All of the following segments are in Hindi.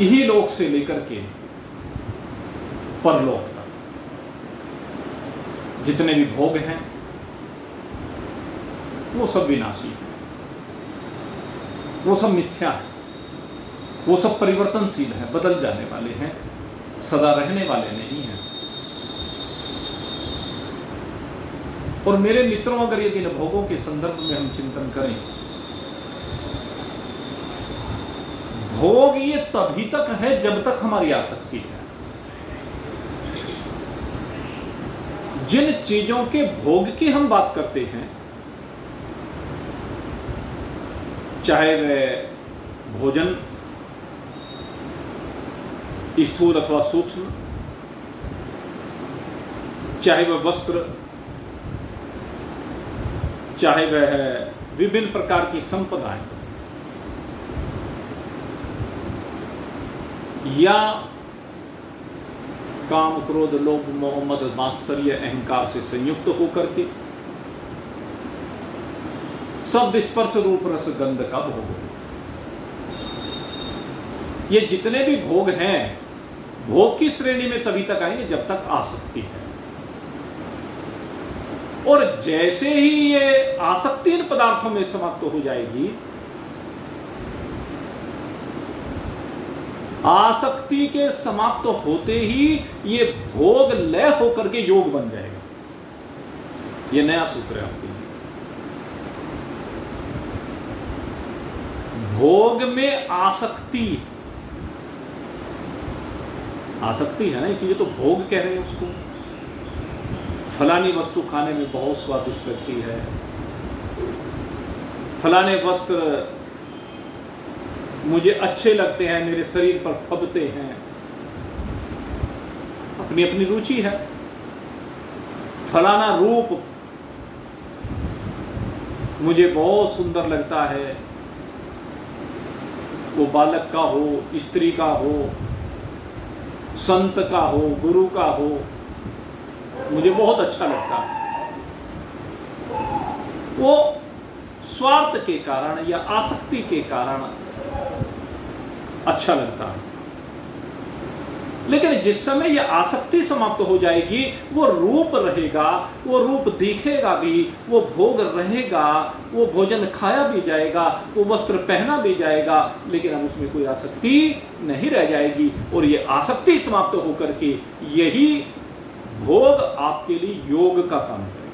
यही लोक से लेकर के परलोक तक जितने भी भोग हैं वो सब विनाशी है, वो सब मिथ्या है, वो सब परिवर्तनशील है, बदल जाने वाले हैं, सदा रहने वाले नहीं हैं। और मेरे मित्रों, अगर यदि इन भोगों के संदर्भ में हम चिंतन करें, भोग ये तभी तक है जब तक हमारी आसक्ति है। जिन चीजों के भोग की हम बात करते हैं, चाहे वह भोजन स्थूल अथवा सूक्ष्म, चाहे वह वस्त्र, चाहे वह विभिन्न प्रकार की संपदाएं, या काम क्रोध लोभ मोह मद मात्सर्य अहंकार से संयुक्त होकर के शब्द स्पर्श रूप रस गंध का भोग हो। ये जितने भी भोग हैं, भोग की श्रेणी में तभी तक आएंगे जब तक आसक्ति है। और जैसे ही ये आसक्ति इन पदार्थों में समाप्त हो जाएगी, आसक्ति के समाप्त होते ही ये भोग लय होकर के योग बन जाएगा। ये नया सूत्र है आपके लिए। भोग में आसक्ति है ना, इसीलिए तो भोग कह रहे हैं उसको। फलानी वस्तु खाने में बहुत स्वादिष्ट लगती है, फलाने वस्त्र मुझे अच्छे लगते हैं, मेरे शरीर पर फबते हैं, अपनी अपनी रुचि है। फलाना रूप मुझे बहुत सुंदर लगता है, वो बालक का हो, स्त्री का हो, संत का हो, गुरु का हो, मुझे बहुत अच्छा लगता है। वो स्वार्थ के कारण या आसक्ति के कारण अच्छा लगता है। लेकिन जिस समय यह आसक्ति समाप्त हो जाएगी, वो रूप रहेगा, वो रूप दिखेगा भी, वो भोग रहेगा, वो भोजन खाया भी जाएगा, वो वस्त्र पहना भी जाएगा, लेकिन अब उसमें कोई आसक्ति नहीं रह जाएगी। और ये आसक्ति समाप्त होकर के यही भोग आपके लिए योग का काम करेगा,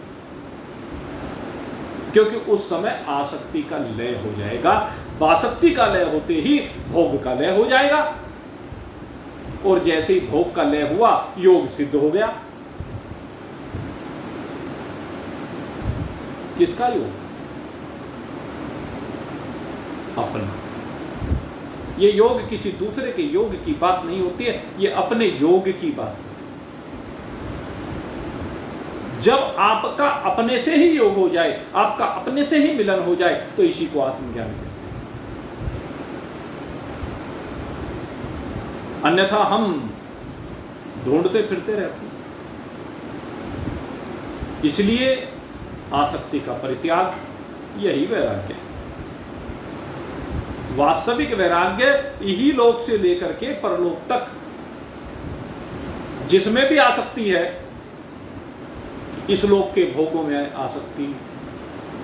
क्योंकि उस समय आसक्ति का लय हो जाएगा। आसक्ति का लय होते ही भोग का लय हो जाएगा, और जैसे ही भोग का लय हुआ, योग सिद्ध हो गया। किसका योग? अपना। ये योग किसी दूसरे के योग की बात नहीं होती है, ये अपने योग की बात है। जब आपका अपने से ही योग हो जाए, आपका अपने से ही मिलन हो जाए, तो इसी को आत्मज्ञान कहते हैं। अन्यथा हम ढूंढते फिरते रहते हैं। इसलिए आसक्ति का परित्याग यही वैराग्य है। वास्तविक वैराग्य यही लोक से लेकर के परलोक तक, जिसमें भी आसक्ति है, इस लोक के भोगों में आसक्ति,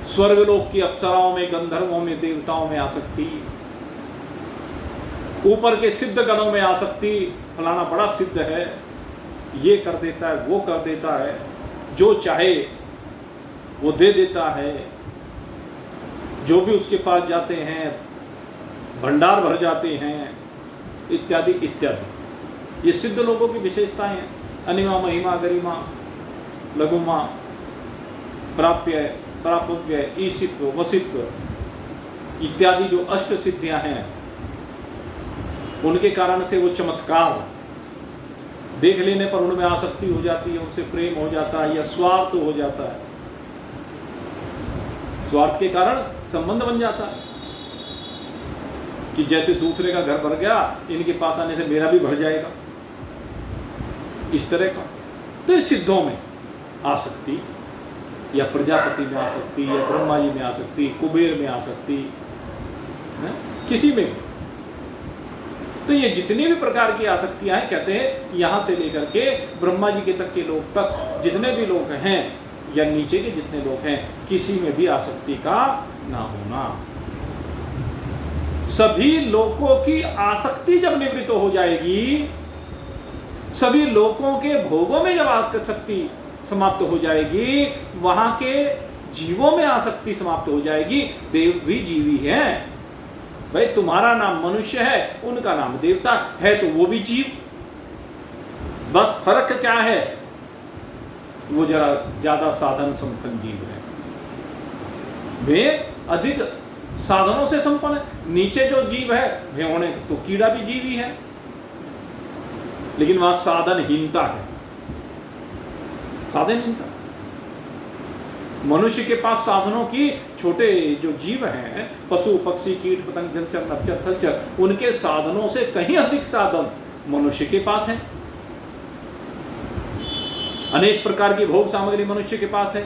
स्वर्गलोक की अप्सराओं में, गंधर्वों में, देवताओं में आसक्ति, ऊपर के सिद्ध गणों में आसक्ति, फलाना बड़ा सिद्ध है, ये कर देता है, वो कर देता है, जो चाहे वो दे देता है, जो भी उसके पास जाते हैं भंडार भर जाते हैं, इत्यादि इत्यादि। ये सिद्ध लोगों की विशेषताएं हैं। अनिमा, महिमा, गरिमा, लघुमा, प्राप्य, प्रापव्य, ईशित्व, वसित्व इत्यादि जो अष्ट सिद्धियां हैं, उनके कारण से वो चमत्कार देख लेने पर उनमें आसक्ति हो जाती है, उनसे प्रेम हो जाता है या स्वार्थ हो जाता है। स्वार्थ के कारण संबंध बन जाता है कि जैसे दूसरे का घर भर गया, इनके पास आने से मेरा भी भर जाएगा, इस तरह का। तो इस सिद्धों में आसक्ति, या प्रजापति में आसक्ति, या ब्रह्मा जी में आसक्ति, कुबेर में आसक्ति, किसी में भी। तो ये जितनी भी प्रकार की आसक्तियां हैं, कहते हैं यहां से लेकर के ब्रह्मा जी के तक के लोग तक, जितने भी लोग हैं या नीचे के जितने लोग हैं, किसी में भी आसक्ति का ना होना। सभी लोगों की आसक्ति जब निवृत्त हो जाएगी, सभी लोगों के भोगों में जब आसक्ति समाप्त हो जाएगी, वहां के जीवों में आसक्ति समाप्त हो जाएगी। देव भी जीवी हैं भाई, तुम्हारा नाम मनुष्य है, उनका नाम देवता है, तो वो भी जीव। बस फर्क क्या है, वो जरा ज्यादा साधन संपन्न जीव है, वे अधिक साधनों से संपन्न है। नीचे जो जीव है वे होने तो कीड़ा भी जीवी है, लेकिन वहां साधनहीनता है, साधनहीनता। मनुष्य के पास साधनों की, छोटे जो जीव हैं, पशु पक्षी कीट पतंग जलचर नभचर थलचर, उनके साधनों से कहीं अधिक साधन मनुष्य के पास है। अनेक प्रकार की भोग सामग्री मनुष्य के पास है।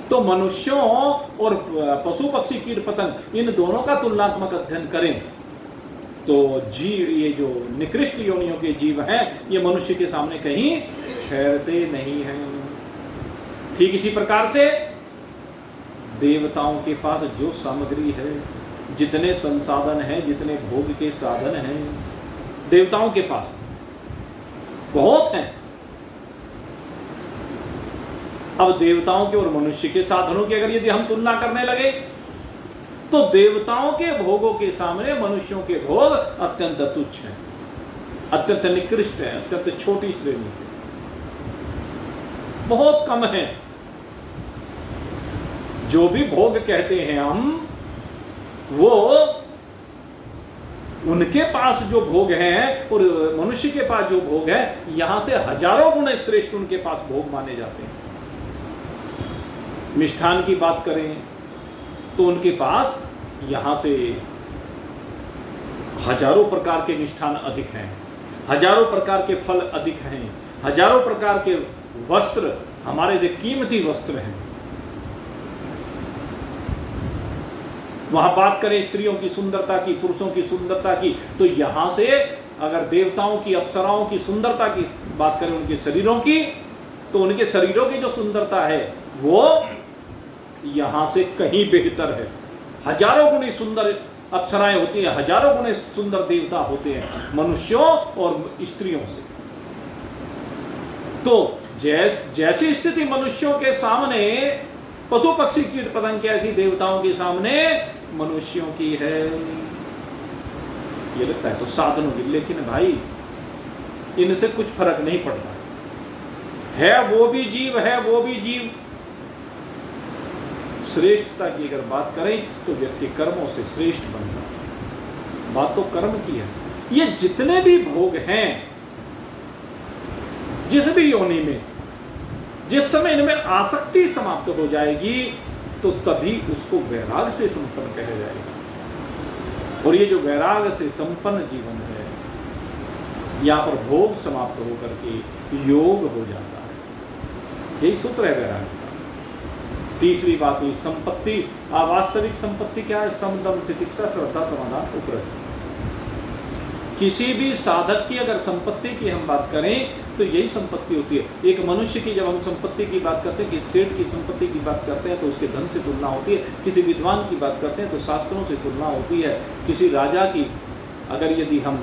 तो मनुष्यों और पशु पक्षी कीट पतंग, इन दोनों का तुलनात्मक अध्ययन करें तो जीव, ये जो निकृष्ट योनियों के जीव हैं, ये मनुष्य के सामने कहीं ठहरते नहीं हैं। ठीक इसी प्रकार से देवताओं के पास जो सामग्री है, जितने संसाधन हैं, जितने भोग के साधन हैं, देवताओं के पास बहुत हैं। अब देवताओं के और मनुष्य के साधनों की अगर यदि हम तुलना करने लगे, तो देवताओं के भोगों के सामने मनुष्यों के भोग अत्यंत तुच्छ हैं, अत्यंत निकृष्ट हैं, अत्यंत छोटी श्रेणी के, बहुत कम है। जो भी भोग कहते हैं हम, वो उनके पास जो भोग हैं और मनुष्य के पास जो भोग है, यहां से हजारों गुण श्रेष्ठ उनके पास भोग माने जाते हैं। मिष्ठान की बात करें तो उनके पास यहां से हजारों प्रकार के मिष्ठान अधिक हैं, हजारों प्रकार के फल अधिक हैं, हजारों प्रकार के वस्त्र, हमारे से कीमती वस्त्र हैं। वहां बात करें स्त्रियों की सुंदरता की, पुरुषों की सुंदरता की, तो यहां से अगर देवताओं की, अप्सराओं की सुंदरता की बात करें, उनके शरीरों की, तो उनके शरीरों की जो सुंदरता है वो यहां से कहीं बेहतर है। हजारों गुणी सुंदर अप्सराएं होती हैं, हजारों गुणे सुंदर देवता होते हैं मनुष्यों और स्त्रियों से। तो जैसी स्थिति मनुष्यों के सामने पशु पक्षी कीट पतंग की, ऐसी देवताओं के सामने मनुष्यों की है। ये लगता है तो साधनों की, लेकिन भाई इनसे कुछ फर्क नहीं पड़ता है, वो भी जीव है, वो भी जीव। श्रेष्ठता की अगर बात करें तो व्यक्ति कर्मों से श्रेष्ठ बनता है, बात तो कर्म की है। ये जितने भी भोग हैं, जिस भी योनि में, जिस समय इनमें आसक्ति समाप्त हो जाएगी, तो तभी उसको वैराग से संपन्न कहा जाएगा। और ये जो वैराग से संपन्न जीवन है, यहाँ पर भोग समाप्त होकर के योग हो जाता है। यही सूत्र है वैराग का। तीसरी बात हुई संपत्ति। वास्तविक संपत्ति क्या है? समदम तितिक्षा श्रद्धा समाधान उपरति। किसी भी साधक की अगर संपत्ति की हम बात करें तो यही संपत्ति होती है। एक मनुष्य की जब हम संपत्ति की बात करते हैं, किसी सेठ की संपत्ति की बात करते हैं तो उसके धन से तुलना होती है। किसी विद्वान की बात करते हैं तो शास्त्रों से तुलना होती है। किसी राजा की अगर यदि हम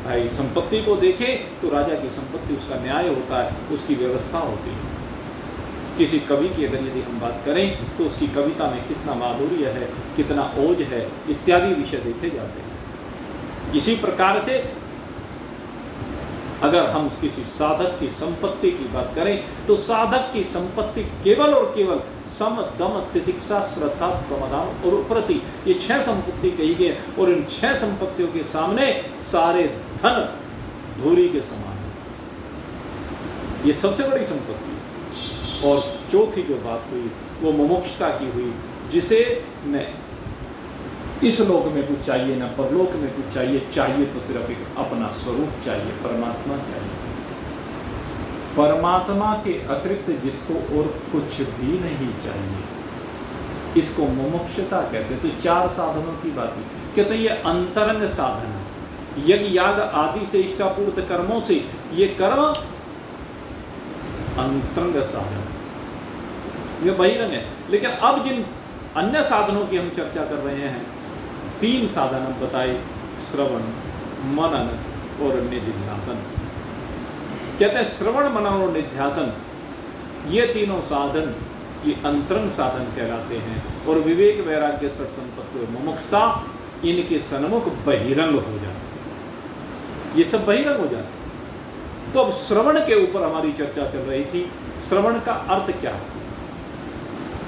भाई संपत्ति को देखें तो राजा की संपत्ति, उसका न्याय होता है, उसकी व्यवस्था होती है। किसी कवि की अगर यदि हम बात करें तो उसकी कविता में कितना माधुर्य है, कितना ओज है, इत्यादि विषय देखे जाते हैं। इसी प्रकार से अगर हम किसी साधक की संपत्ति की बात करें तो साधक की संपत्ति केवल और केवल सम, दम, तितिक्षा, श्रद्धा, समाधान और उपरति, ये 6 संपत्ति कही गई। और इन 6 संपत्तियों के सामने सारे धन धूरी के समान है। ये सबसे बड़ी संपत्ति। और चौथी जो बात हुई वो मुमुक्षुता की हुई, जिसे न इस लोक में कुछ चाहिए न परलोक में कुछ चाहिए, चाहिए तो सिर्फ एक अपना स्वरूप चाहिए, परमात्मा चाहिए। परमात्मा के अतिरिक्त जिसको और कुछ भी नहीं चाहिए, इसको मुमुक्षुता कहते हैं। तो 4 साधनों की बात है। कहते हैं ये अंतरंग साधन है। यज्ञ याग आदि से इष्टापूर्त कर्मों से ये कर्म अंतरंग साधन, ये बहिरंग है। लेकिन अब जिन अन्य साधनों की हम चर्चा कर रहे हैं, 3 साधन हम बताए, श्रवण, मनन और निधिध्यासन। कहते हैं श्रवण, मनन और निधिध्यासन ये तीनों साधन ये अंतरंग साधन कहलाते हैं, और विवेक, वैराग्य, सत संपत्ति और मुमुक्षुता इनके सन्मुख बहिरंग हो जाते, ये सब बहिरंग हो जाते। तो अब श्रवण के ऊपर हमारी चर्चा चल रही थी। श्रवण का अर्थ क्या है?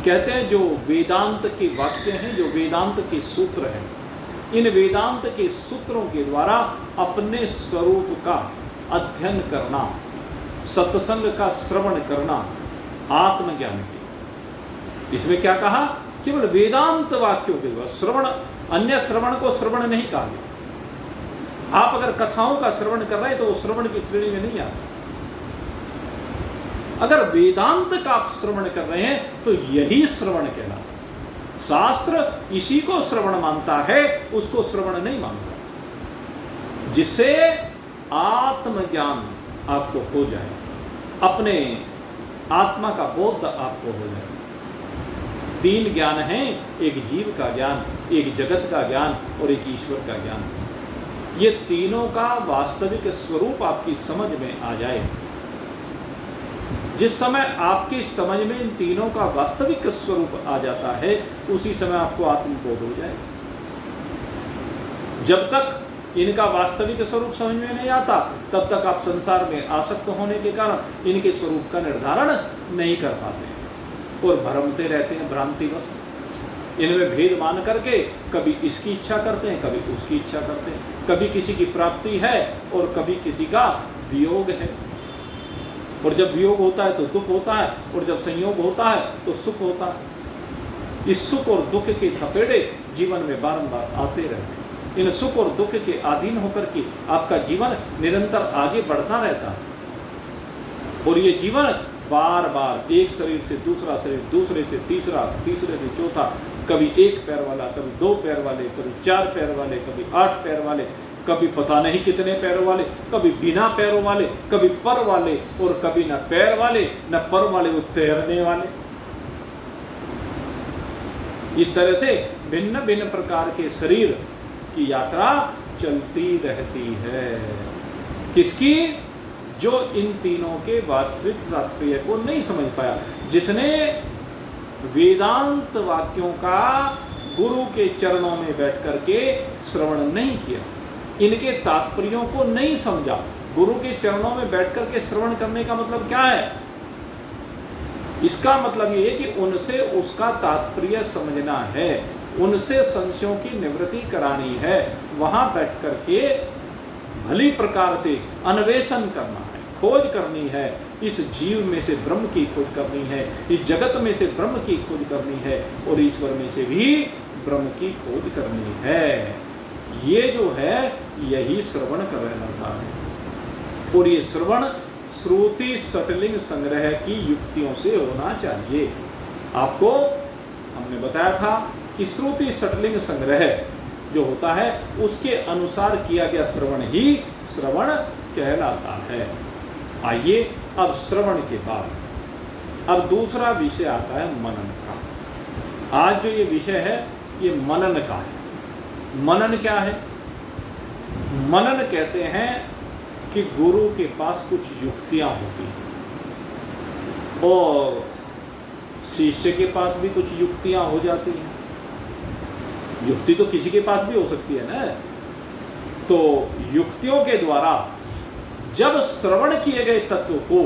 कहते हैं जो वेदांत के वाक्य हैं, जो वेदांत के सूत्र हैं, इन वेदांत के सूत्रों के द्वारा अपने स्वरूप का अध्ययन करना, सत्संग का श्रवण करना, आत्मज्ञान के। इसमें क्या कहा? केवल वेदांत वाक्यों के द्वारा श्रवण, अन्य श्रवण को श्रवण नहीं कहा गया। आप अगर कथाओं का श्रवण कर रहे हैं तो वो श्रवण की श्रेणी में नहीं आता। अगर वेदांत का आप श्रवण कर रहे हैं तो यही श्रवण कहलाता। शास्त्र इसी को श्रवण मानता है, उसको श्रवण नहीं मानता। जिससे आत्मज्ञान आपको हो जाए, अपने आत्मा का बोध आपको हो जाए। 3 ज्ञान हैं, एक जीव का ज्ञान, एक जगत का ज्ञान और एक ईश्वर का ज्ञान। ये तीनों का वास्तविक स्वरूप आपकी समझ में आ जाए। जिस समय आपकी समझ में इन तीनों का वास्तविक स्वरूप आ जाता है, उसी समय आपको आत्मबोध हो जाए। जब तक इनका वास्तविक स्वरूप समझ में नहीं आता, तब तक आप संसार में आसक्त होने के कारण इनके स्वरूप का निर्धारण नहीं कर पाते और भ्रमते रहते हैं भ्रांतिवश। इनमें भेद मान करके कभी इसकी इच्छा करते हैं, कभी उसकी इच्छा करते हैं, कभी किसी की प्राप्ति है और कभी किसी का वियोग है। और जब वियोग होता है तो दुख होता है, और जब संयोग होता है तो सुख होता है। इस सुख और दुख के थपेड़े जीवन में बारंबार आते रहते हैं। इन सुख और दुख के अधीन होकर के आपका जीवन निरंतर आगे बढ़ता रहता है। और ये जीवन बार बार एक शरीर से दूसरा शरीर, दूसरे से तीसरा, तीसरे से चौथा, कभी 1 पैर वाला, कभी 2 पैर वाले, कभी 4 पैर वाले, कभी 8 पैर वाले, कभी पता नहीं कितने पैरों वाले, कभी बिना पैरों वाले, कभी पर वाले, और कभी न पैर वाले न पर वाले, वो तैरने वाले। इस तरह से भिन्न भिन्न प्रकार के शरीर की यात्रा चलती रहती है। किसकी? जो इन तीनों के वास्तविक तात्पर्य को नहीं समझ पाया, जिसने वेदांत वाक्यों का गुरु के चरणों में बैठ करके श्रवण नहीं किया, इनके तात्पर्यों को नहीं समझा। गुरु के चरणों में बैठ करके श्रवण करने का मतलब क्या है? इसका मतलब ये है कि उनसे उसका तात्पर्य समझना है, उनसे संशयों की निवृत्ति करानी है। वहां बैठ करके भली प्रकार से अन्वेषण करना है, खोज करनी है। इस जीव में से ब्रह्म की खोज करनी है, इस जगत में से ब्रह्म की खोज करनी है, और ईश्वर में से भी ब्रह्म की खोज करनी है। ये जो है यही श्रवण कहलाता है। और ये श्रवण श्रुति सटलिंग संग्रह की युक्तियों से होना चाहिए। आपको हमने बताया था कि श्रुति सटलिंग संग्रह जो होता है उसके अनुसार किया गया श्रवण ही श्रवण कहलाता है। आइए अब श्रवण के बाद अब दूसरा विषय आता है मनन का। आज जो ये विषय है ये मनन का है। मनन क्या है? मनन कहते हैं कि गुरु के पास कुछ युक्तियां होती हैं और शिष्य के पास भी कुछ युक्तियां हो जाती हैं। युक्ति तो किसी के पास भी हो सकती है ना। तो युक्तियों के द्वारा जब श्रवण किए गए तत्व को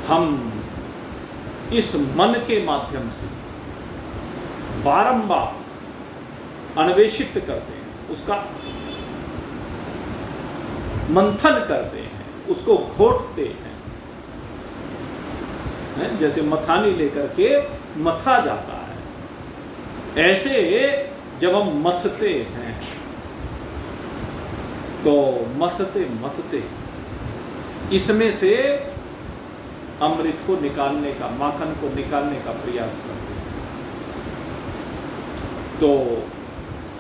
हम इस मन के माध्यम से बारंबार अन्वेषित करते हैं, उसका मंथन करते हैं, उसको घोटते हैं, जैसे मथानी लेकर के मथा जाता है, ऐसे जब हम मथते हैं तो मथते मथते इसमें से अमृत को निकालने का, माखन को निकालने का प्रयास करते हैं। तो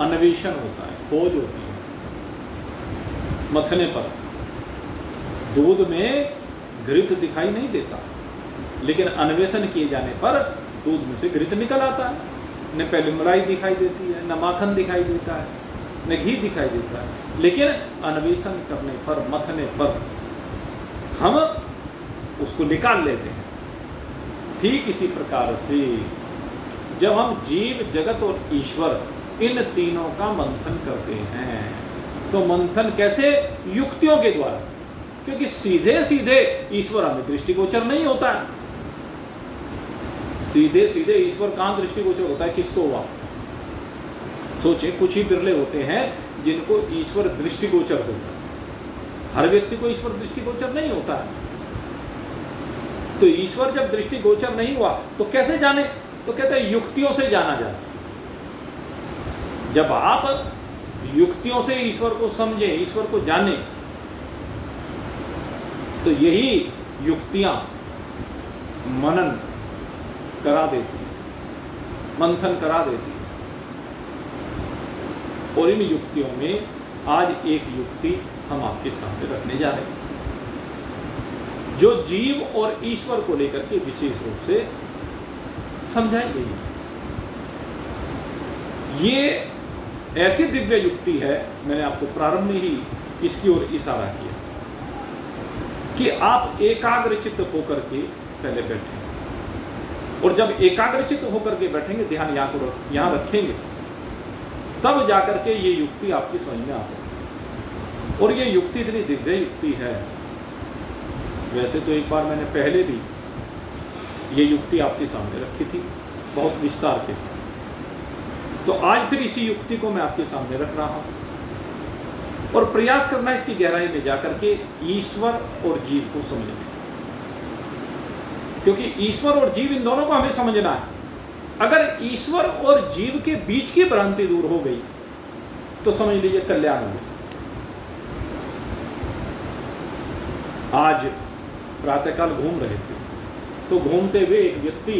अन्वेषण होता है, खोज होती है। मथने पर दूध में घृत दिखाई नहीं देता, लेकिन अन्वेषण किए जाने पर दूध में से घृत निकल आता है। न पहले मलाई दिखाई देती है, न माखन दिखाई देता है, न घी दिखाई देता है, लेकिन अन्वेषण करने पर, मथने पर हम उसको निकाल लेते हैं। ठीक इसी प्रकार से जब हम जीव, जगत और ईश्वर इन तीनों का मंथन करते हैं, तो मंथन कैसे? युक्तियों के द्वारा, क्योंकि सीधे सीधे ईश्वर हमें दृष्टिगोचर नहीं होता है। सीधे सीधे ईश्वर कहां दृष्टिगोचर होता है? किसको हुआ? सोचे, कुछ ही बिरले होते हैं जिनको ईश्वर दृष्टिगोचर होता है। हर व्यक्ति को ईश्वर दृष्टिगोचर नहीं होता है। तो ईश्वर जब दृष्टिगोचर नहीं हुआ तो कैसे जाने? तो कहते हैं युक्तियों से जाना जाता है। जब आप युक्तियों से ईश्वर को समझे, ईश्वर को जाने, तो यही युक्तियां मनन करा देती है, मंथन करा देती है। और इन युक्तियों में आज एक युक्ति हम आपके सामने रखने जा रहे हैं, जो जीव और ईश्वर को लेकर के विशेष रूप से समझाई गई है। ये ऐसी दिव्य युक्ति है, मैंने आपको प्रारंभ में ही इसकी ओर इशारा किया कि आप एकाग्रचित्त होकर के पहले बैठें, और जब एकाग्रचित्त होकर के बैठेंगे, ध्यान यहाँ रखेंगे, तब जाकर के ये युक्ति आपकी समझ में आ सकती है। और ये युक्ति इतनी दिव्य युक्ति है। वैसे तो एक बार मैंने पहले भी ये युक्ति आपके सामने रखी थी, बहुत विस्तार के साथ। तो आज फिर इसी युक्ति को मैं आपके सामने रख रहा हूं, और प्रयास करना इसकी गहराई में जाकर के ईश्वर और जीव को समझने, क्योंकि ईश्वर और जीव इन दोनों को हमें समझना है। अगर ईश्वर और जीव के बीच की भ्रांति दूर हो गई तो समझ लीजिए कल्याण हो गया। आज प्रातःकाल घूम रहे थे, तो घूमते हुए एक व्यक्ति,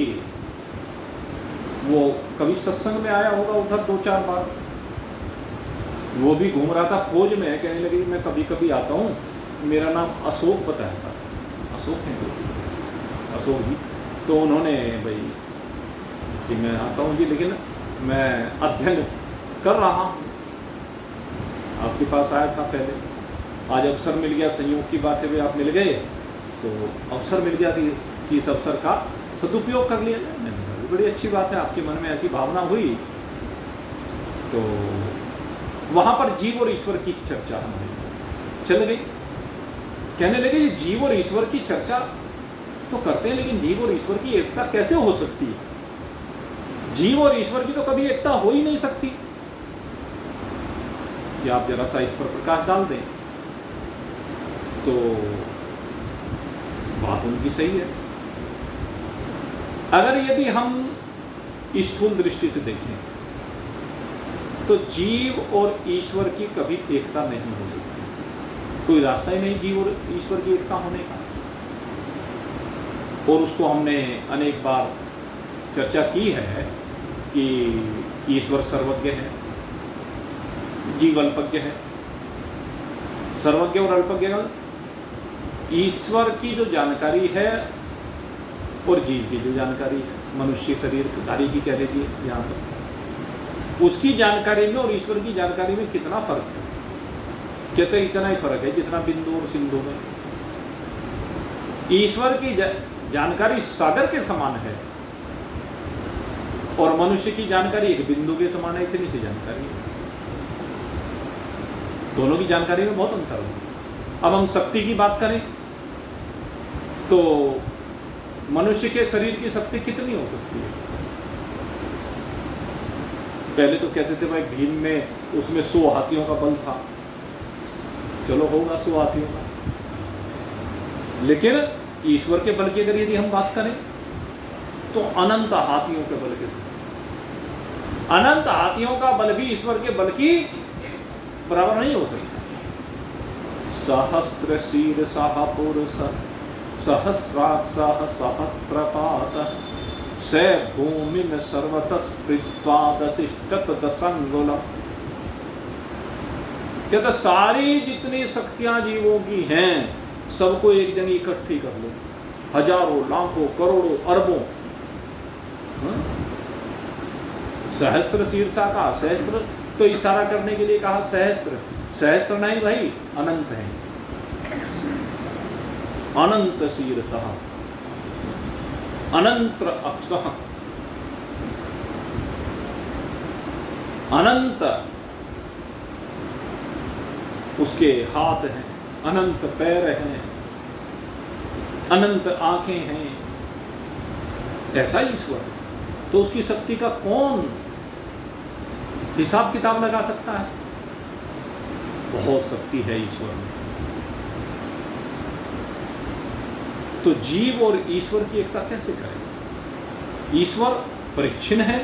वो कभी सत्संग में आया होगा उधर 2-4 बार, वो भी घूम रहा था, खोज में है, कहने लगे मैं कभी कभी आता हूँ, मेरा नाम अशोक बताया था। अशोक है अशोक जी। तो उन्होंने भाई कि मैं आता हूँ जी, लेकिन मैं अध्ययन कर रहा हूँ। आपके पास आया था पहले, आज अवसर मिल गया, संयोग की बात है वे आप मिल गए, तो अवसर मिल गया थी कि इस अवसर का सदुपयोग कर लिया जाए। बड़ी अच्छी बात है, आपके मन में ऐसी भावना हुई। तो वहाँ पर जीव और ईश्वर की चर्चा हमारी चल गई। कहने लगे ये जीव और ईश्वर की चर्चा तो करते हैं, लेकिन जीव और ईश्वर की एकता कैसे हो सकती है? जीव और ईश्वर की तो कभी एकता हो ही नहीं सकती। कि आप जरा सा इस पर प्रकाश डाल दें। तो बात उनकी सही है। अगर यदि हम स्थूल दृष्टि से देखें तो जीव और ईश्वर की कभी एकता नहीं हो सकती। कोई रास्ता ही नहीं जीव और ईश्वर की एकता होने का। और उसको हमने अनेक बार चर्चा की है कि ईश्वर सर्वज्ञ है, जीव अल्पज्ञ है। सर्वज्ञ और अल्पज्ञ, ईश्वर की जो जानकारी है और जीव की जो जानकारी है, मनुष्य शरीरधारी की कह लीजिए यहाँ पर, उसकी जानकारी में और ईश्वर की जानकारी में कितना फर्क है? कहते इतना ही फर्क है जितना बिंदु और सिंधु में। ईश्वर की जानकारी सागर के समान है और मनुष्य की जानकारी एक बिंदु के समान है। इतनी सी जानकारी है, दोनों की जानकारी में बहुत अंतर है। अब हम शक्ति की बात करें तो मनुष्य के शरीर की शक्ति कितनी हो सकती है? पहले तो कहते थे भाई भीम में उसमें 100 हाथियों का बल था, चलो होगा 100 हाथियों का। लेकिन ईश्वर के बल की अगर यदि हम बात करें तो अनंत हाथियों के बल के साथ, अनंत हाथियों का बल भी ईश्वर के बल की बराबर नहीं हो सकता। सहस्त्र शीर सह पुरुष सहस्राक्षः सहस्त्रपातः स भूमिं सर्वतः स्पृष्ट्वा दतिष्ठत दशंगुलम् कहता सारी जितनी शक्तियां जीवों की हैं सबको एक जन इकट्ठी कर लो, हजारों लाखों करोड़ों अरबों। सहस्त्र शीर्षा का, सहस्त्र तो इशारा करने के लिए कहा, सहस्त्र सहस्त्र नहीं भाई, अनंत है। अनंत शीर्षा अनंत अक्षः, अनंत उसके हाथ हैं, अनंत पैर हैं, अनंत आंखें हैं, ऐसा ईश्वर। तो उसकी शक्ति का कौन हिसाब किताब लगा सकता है? बहुत शक्ति है ईश्वर में। तो जीव और ईश्वर की एकता कैसे करें? ईश्वर परिच्छिन्न है,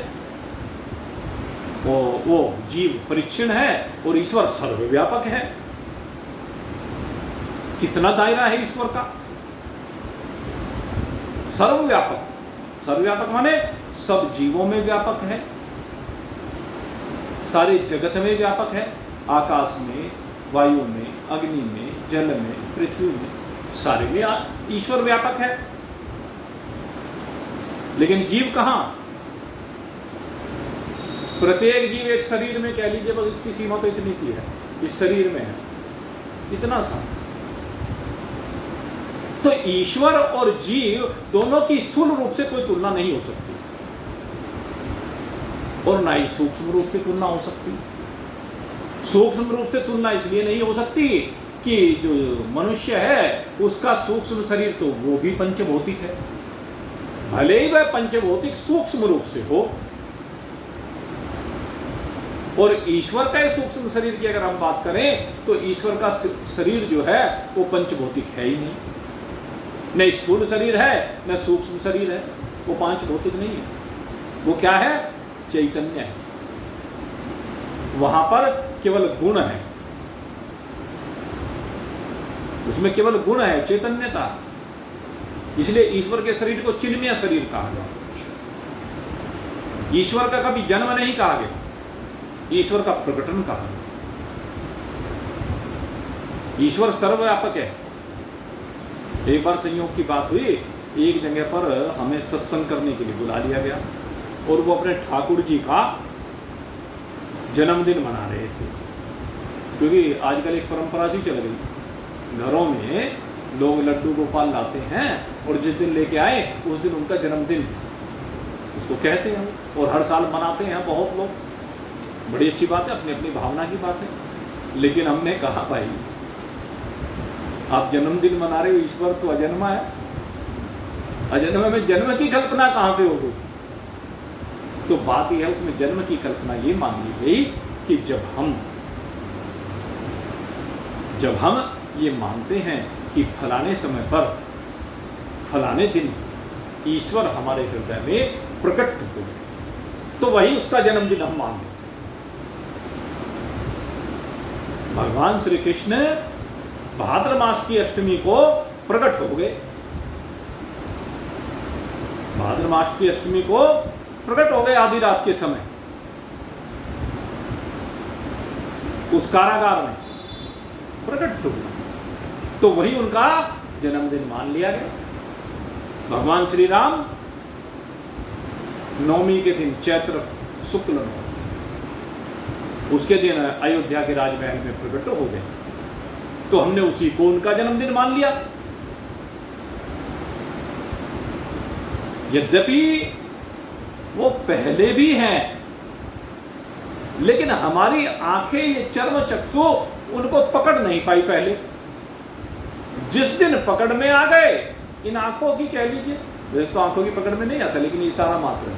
वो जीव परिच्छिन्न है और ईश्वर सर्वव्यापक है। कितना दायरा है ईश्वर का? सर्वव्यापक। सर्वव्यापक माने सब जीवों में व्यापक है, सारे जगत में व्यापक है, आकाश में, वायु में, अग्नि में, जल में, पृथ्वी में, सारे में ईश्वर व्यापक है। लेकिन जीव कहां? प्रत्येक जीव एक शरीर में, कह लीजिए बस इसकी सीमा तो इतनी सी है, इस शरीर में है इतना सा। तो ईश्वर और जीव दोनों की स्थूल रूप से कोई तुलना नहीं हो सकती और ना ही सूक्ष्म रूप से तुलना हो सकती। सूक्ष्म रूप से तुलना इसलिए नहीं हो सकती कि जो मनुष्य है उसका सूक्ष्म शरीर तो वो भी पंचभौतिक है, भले ही वह पंचभौतिक सूक्ष्म रूप से हो। और ईश्वर का सूक्ष्म शरीर की अगर हम बात करें तो ईश्वर का शरीर जो है वो पंचभौतिक है ही नहीं, न स्थूल शरीर है न सूक्ष्म शरीर है, वो पांच भौतिक नहीं है। वो क्या है? चैतन्य है। वहां पर केवल गुण है, उसमें केवल गुण है, चैतन्यता। इसलिए ईश्वर के शरीर को चिन्मय शरीर कहा गया। ईश्वर का कभी जन्म नहीं कहा गया, ईश्वर का प्रकटन कहा गया। ईश्वर सर्वव्यापक है। एक बार संयोग की बात हुई, एक जगह पर हमें सत्संग करने के लिए बुला लिया गया और वो अपने ठाकुर जी का जन्मदिन मना रहे थे। क्योंकि आजकल एक परंपरा सी चल गई, घरों में लोग लड्डू गोपाल लाते हैं और जिस दिन लेके आए उस दिन उनका जन्मदिन उसको कहते हैं और हर साल मनाते हैं बहुत लोग। बड़ी अच्छी बात है, अपनी अपनी भावना की बात है। लेकिन हमने कहा भाई आप जन्मदिन मना रहे हो, ईश्वर तो अजन्मा है, अजन्मा में जन्म की कल्पना कहां से होगी? तो बात यह है उसमें जन्म की कल्पना ये मान ली गई कि जब हम ये मानते हैं कि फलाने समय पर फलाने दिन ईश्वर हमारे हृदय में प्रकट हो, तो वही उसका जन्मदिन हम मान लेते हैं। भगवान श्री कृष्ण भाद्र मास की अष्टमी को प्रकट हो गए, भाद्र मास की अष्टमी को प्रकट हो गए आधी रात के समय उस कारागार में प्रकट हो गए, तो वही उनका जन्मदिन मान लिया गया। भगवान श्री राम नवमी के दिन चैत्र शुक्ल नवमी, उसके दिन अयोध्या के राजमहल में प्रकट हो गए, तो हमने उसी को उनका जन्मदिन मान लिया। यद्यपि वो पहले भी हैं, लेकिन हमारी आंखें, ये चर्म चक्षु उनको पकड़ नहीं पाई पहले। जिस दिन पकड़ में आ गए, इन आंखों की कह लीजिए, वैसे तो आंखों की पकड़ में नहीं आता लेकिन इशारा मात्र है,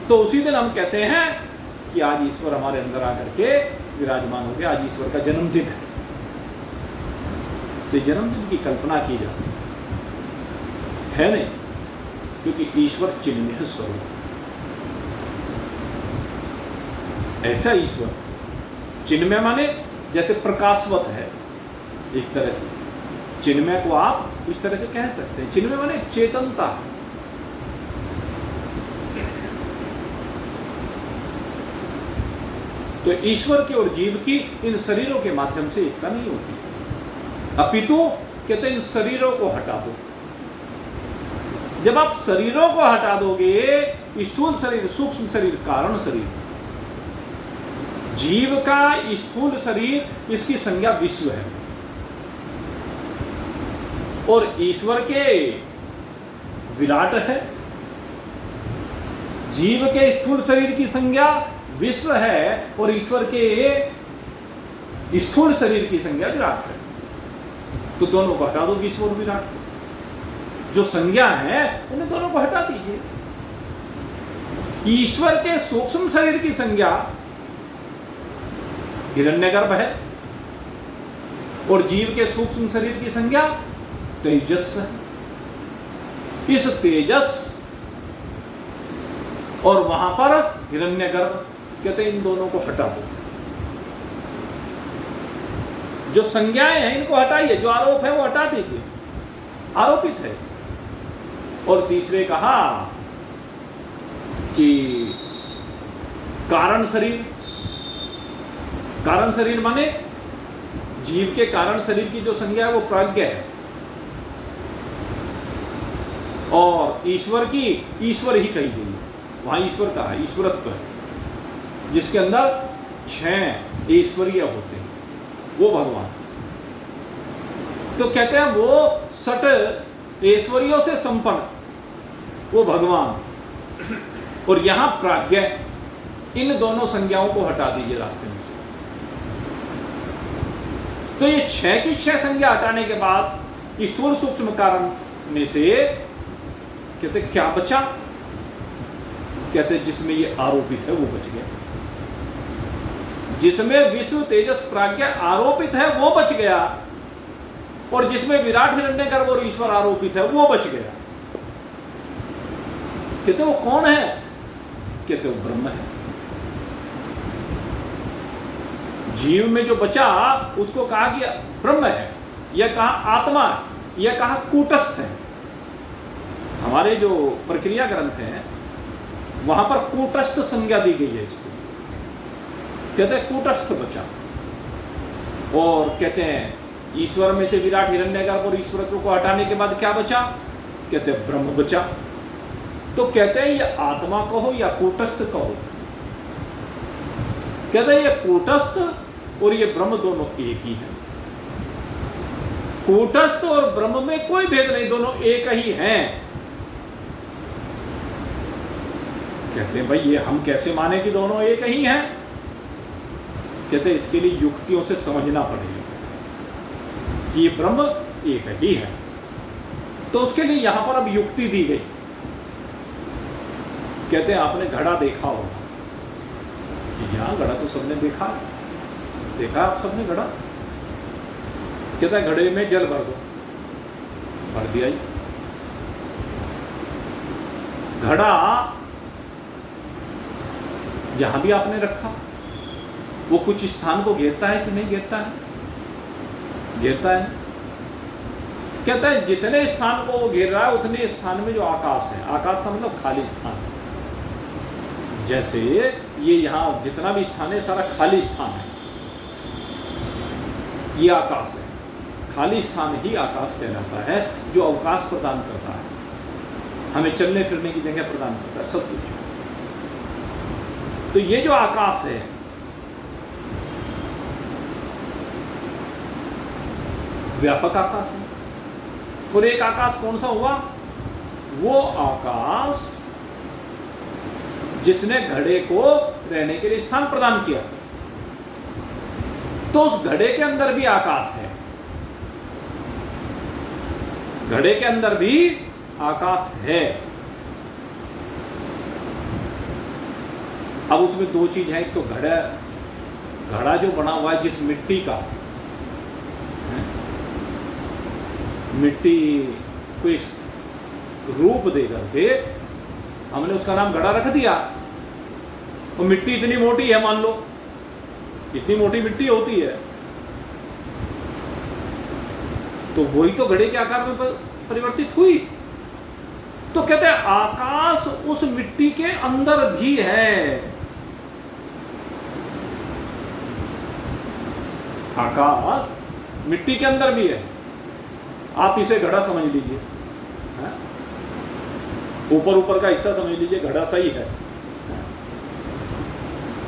तो उसी दिन हम कहते हैं कि आज ईश्वर हमारे अंदर आकर के विराजमान हो गया, आज ईश्वर का जन्मदिन है। तो जन्मदिन की कल्पना की जाती है नहीं, क्योंकि ईश्वर चिन्मय स्वरूप, ऐसा ईश्वर चिन्मय माने जैसे प्रकाशवत है, एक तरह से चिन्मय को आप इस तरह से कह सकते हैं। चिन्मय माने चेतनता। तो ईश्वर की और जीव की इन शरीरों के माध्यम से एकता नहीं होती, अपितु कहते इन शरीरों को हटा दो। जब आप शरीरों को हटा दोगे, स्थूल शरीर, सूक्ष्म शरीर, कारण शरीर, जीव का स्थूल शरीर, इसकी संज्ञा विश्व है, और ईश्वर के विराट है। जीव के स्थूल शरीर की संज्ञा विश्व है और ईश्वर के स्थूल शरीर की संज्ञा विराट है। तो दोनों को हटा दो, विश्व और विराट को। जो संज्ञा है उन्हें दोनों को हटा दीजिए। ईश्वर के सूक्ष्म शरीर की संज्ञा हिरण्यगर्भ है और जीव के सूक्ष्म शरीर की संज्ञा तेजस है। इस तेजस और वहां पर हिरण्यगर्भ, कहते हैं इन दोनों को हटा दो। जो संज्ञाएं हैं इनको हटाइए, जो आरोप है वो हटा दीजिए, आरोपित है। और तीसरे कहा कि कारण शरीर, कारण शरीर माने जीव के कारण शरीर की जो संज्ञा है वो प्राज्ञ है, और ईश्वर की ईश्वर ही कही गई है। वहां ईश्वर का है, ईश्वरत्व है, जिसके अंदर 6 ऐश्वर्य होते हैं, वो भगवान। तो कहते हैं वो 6 ऐश्वर्यों से संपन्न वो भगवान, और यहां प्राज्ञ, इन दोनों संज्ञाओं को हटा दीजिए रास्ते में से। तो ये 6 की 6 संज्ञा हटाने के बाद स्थूल सूक्ष्म कारण में से कहते क्या बचा? कहते जिसमें ये आरोपित है वो बच गया, जिसमें विश्व तेजस प्राज्ञ आरोपित है वो बच गया, और जिसमें विराट हिरण्यगर्भ और ईश्वर आरोपित है वो बच गया। कहते वो कौन है? कहते वो ब्रह्म है। जीव में जो बचा उसको कहा कि ब्रह्म है, यह कहा आत्मा है, यह कहा कूटस्थ है। हमारे जो प्रक्रिया ग्रंथ हैं वहां पर कूटस्थ संज्ञा दी गई है इसको, कहते हैं कूटस्थ बचा। और कहते हैं ईश्वर में से विराट हिरण्यगर्भ और ईश्वरत्व को हटाने के बाद क्या बचा? कहते हैं ब्रह्म बचा। तो कहते हैं ये आत्मा कहो या कूटस्थ कहो, कहते हैं ये कूटस्थ और ये ब्रह्म दोनों एक ही है। कूटस्थ और ब्रह्म में कोई भेद नहीं, दोनों एक ही हैं। कहते हैं भाई ये हम कैसे माने कि दोनों एक ही हैं? कहते हैं इसके लिए युक्तियों से समझना पड़ेगा कि ये ब्रह्म एक ही है। तो उसके लिए यहां पर अब युक्ति दी गई। कहते हैं आपने घड़ा देखा होगा, कि यहां घड़ा तो सबने देखा आप सबने घड़ा। कहता है घड़े में जल भर दो, भर दिया ही। घड़ा जहां भी आपने रखा वो कुछ स्थान को घेरता है कि नहीं घेरता है? घेरता है। कहता है जितने स्थान को वो घेर रहा है उतने स्थान में जो आकाश है, आकाश का मतलब खाली स्थान। जैसे ये यहाँ जितना भी स्थान है सारा खाली स्थान है, ये आकाश है। खाली स्थान ही आकाश कहलाता है, जो अवकाश प्रदान करता है, हमें चलने फिरने की जगह प्रदान करता है, सब कुछ। तो ये जो आकाश है व्यापक आकाश है। और एक आकाश कौन सा हुआ? वो आकाश जिसने घड़े को रहने के लिए स्थान प्रदान किया। तो उस घड़े के अंदर भी आकाश है, घड़े के अंदर भी आकाश है। अब उसमें 2 चीज है, एक तो घड़ा जो बना हुआ है जिस मिट्टी का, मिट्टी को एक रूप दे करके हमने उसका नाम घड़ा रख दिया। और मिट्टी इतनी मोटी है, मान लो इतनी मोटी मिट्टी होती है, तो वही तो घड़े के आकार में परिवर्तित हुई। तो कहते हैं आकाश उस मिट्टी के अंदर भी है। आकाश मिट्टी के अंदर भी है, आप इसे घड़ा समझ लीजिए, ऊपर ऊपर का हिस्सा समझ लीजिए, घड़ा सही है।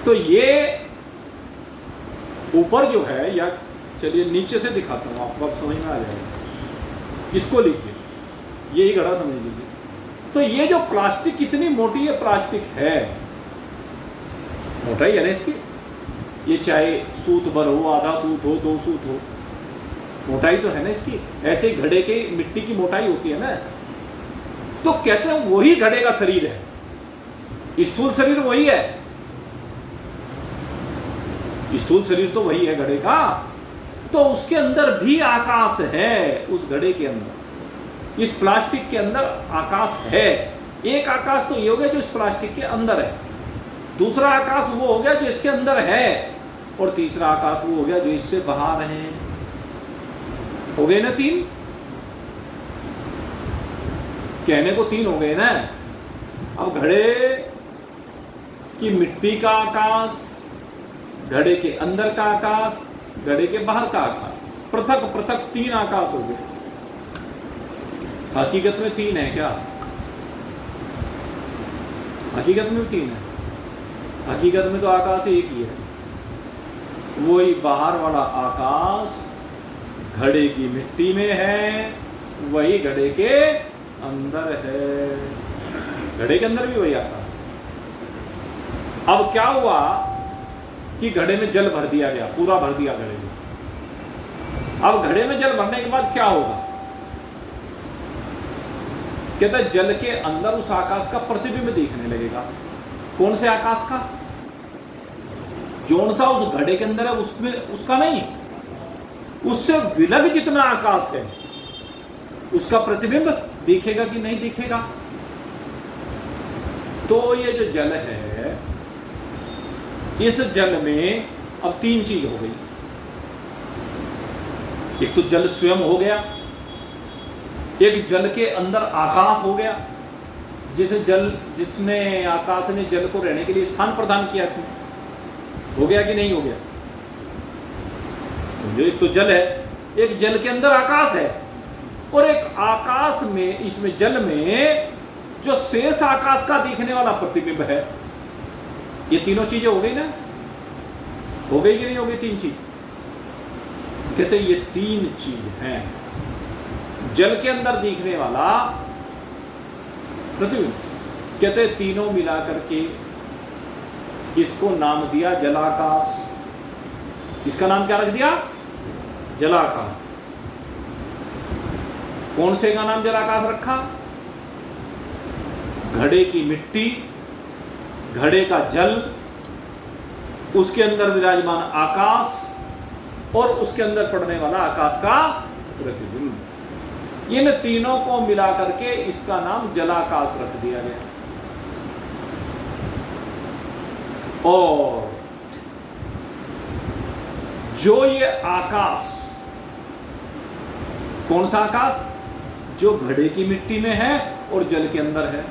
तो ये ऊपर जो है, या चलिए नीचे से दिखाता हूं आपको, अब समझ में आ जाएगा। इसको लीजिए, यही घड़ा समझ लीजिए। तो ये जो प्लास्टिक कितनी मोटी ये प्लास्टिक है, मोटाई है ना इसकी, ये चाहे सूत भर हो, आधा सूत हो, 2 सूत हो, मोटाई तो है ना इसकी। ऐसे ही घड़े के मिट्टी की मोटाई होती है ना। तो कहते हैं वही घड़े का शरीर है, स्थूल शरीर वही है, स्थूल शरीर तो वही है घड़े का। तो उसके अंदर भी आकाश है, उस घड़े के अंदर, इस प्लास्टिक के अंदर आकाश है। एक आकाश तो ये हो गया जो इस प्लास्टिक के अंदर है, दूसरा आकाश वो हो गया जो इसके अंदर है, और तीसरा आकाश वो हो गया जो इससे बाहर है। हो गए ना 3, कहने को 3 हो गए ना। अब घड़े की मिट्टी का आकाश, घड़े के अंदर का आकाश, घड़े के बाहर का आकाश, पृथक पृथक 3 आकाश हो गए। हकीकत में 3 है क्या? हकीकत में 3 है। हकीकत में तो आकाश एक ही है, वही बाहर वाला आकाश घड़े की मिट्टी में है, वही घड़े के अंदर है। घड़े के अंदर भी वही आकाश। अब क्या हुआ कि घड़े में जल भर दिया गया, पूरा भर दिया घड़े में। अब घड़े में जल भरने के बाद क्या होगा? कहता है जल के अंदर उस आकाश का प्रतिबिंब दिखने लगेगा। कौन से आकाश का? जौन सा उस घड़े के अंदर है उसमें, उसका नहीं, उससे विलग जितना आकाश है उसका प्रतिबिंब दिखेगा कि नहीं दिखेगा? तो ये जो जल है, इस जल में अब 3 चीज हो गई। एक तो जल स्वयं हो गया, एक जल के अंदर आकाश हो गया, जिसने आकाश ने जल को रहने के लिए स्थान प्रदान किया। इसमें हो गया कि नहीं हो गया? समझो, एक तो जल है, एक जल के अंदर आकाश है, और एक आकाश में, इसमें जल में जो शेष आकाश का दिखने वाला प्रतिबिंब है। ये तीनों चीजें हो गई ना? हो गई कि नहीं हो गई? 3 चीज। कहते ये 3 चीज हैं, जल के अंदर दिखने वाला प्रतिबिंब। कहते तीनों मिलाकर के इसको नाम दिया जलाकाश। इसका नाम क्या रख दिया? जलाकाश। कौन से का नाम जलाकाश रखा? घड़े की मिट्टी, घड़े का जल, उसके अंदर विराजमान आकाश, और उसके अंदर पड़ने वाला आकाश का प्रतिबिंब। इन तीनों को मिलाकर के इसका नाम जलाकाश रख दिया गया। और जो ये आकाश, कौन सा आकाश? जो घड़े की मिट्टी में है और जल के अंदर है,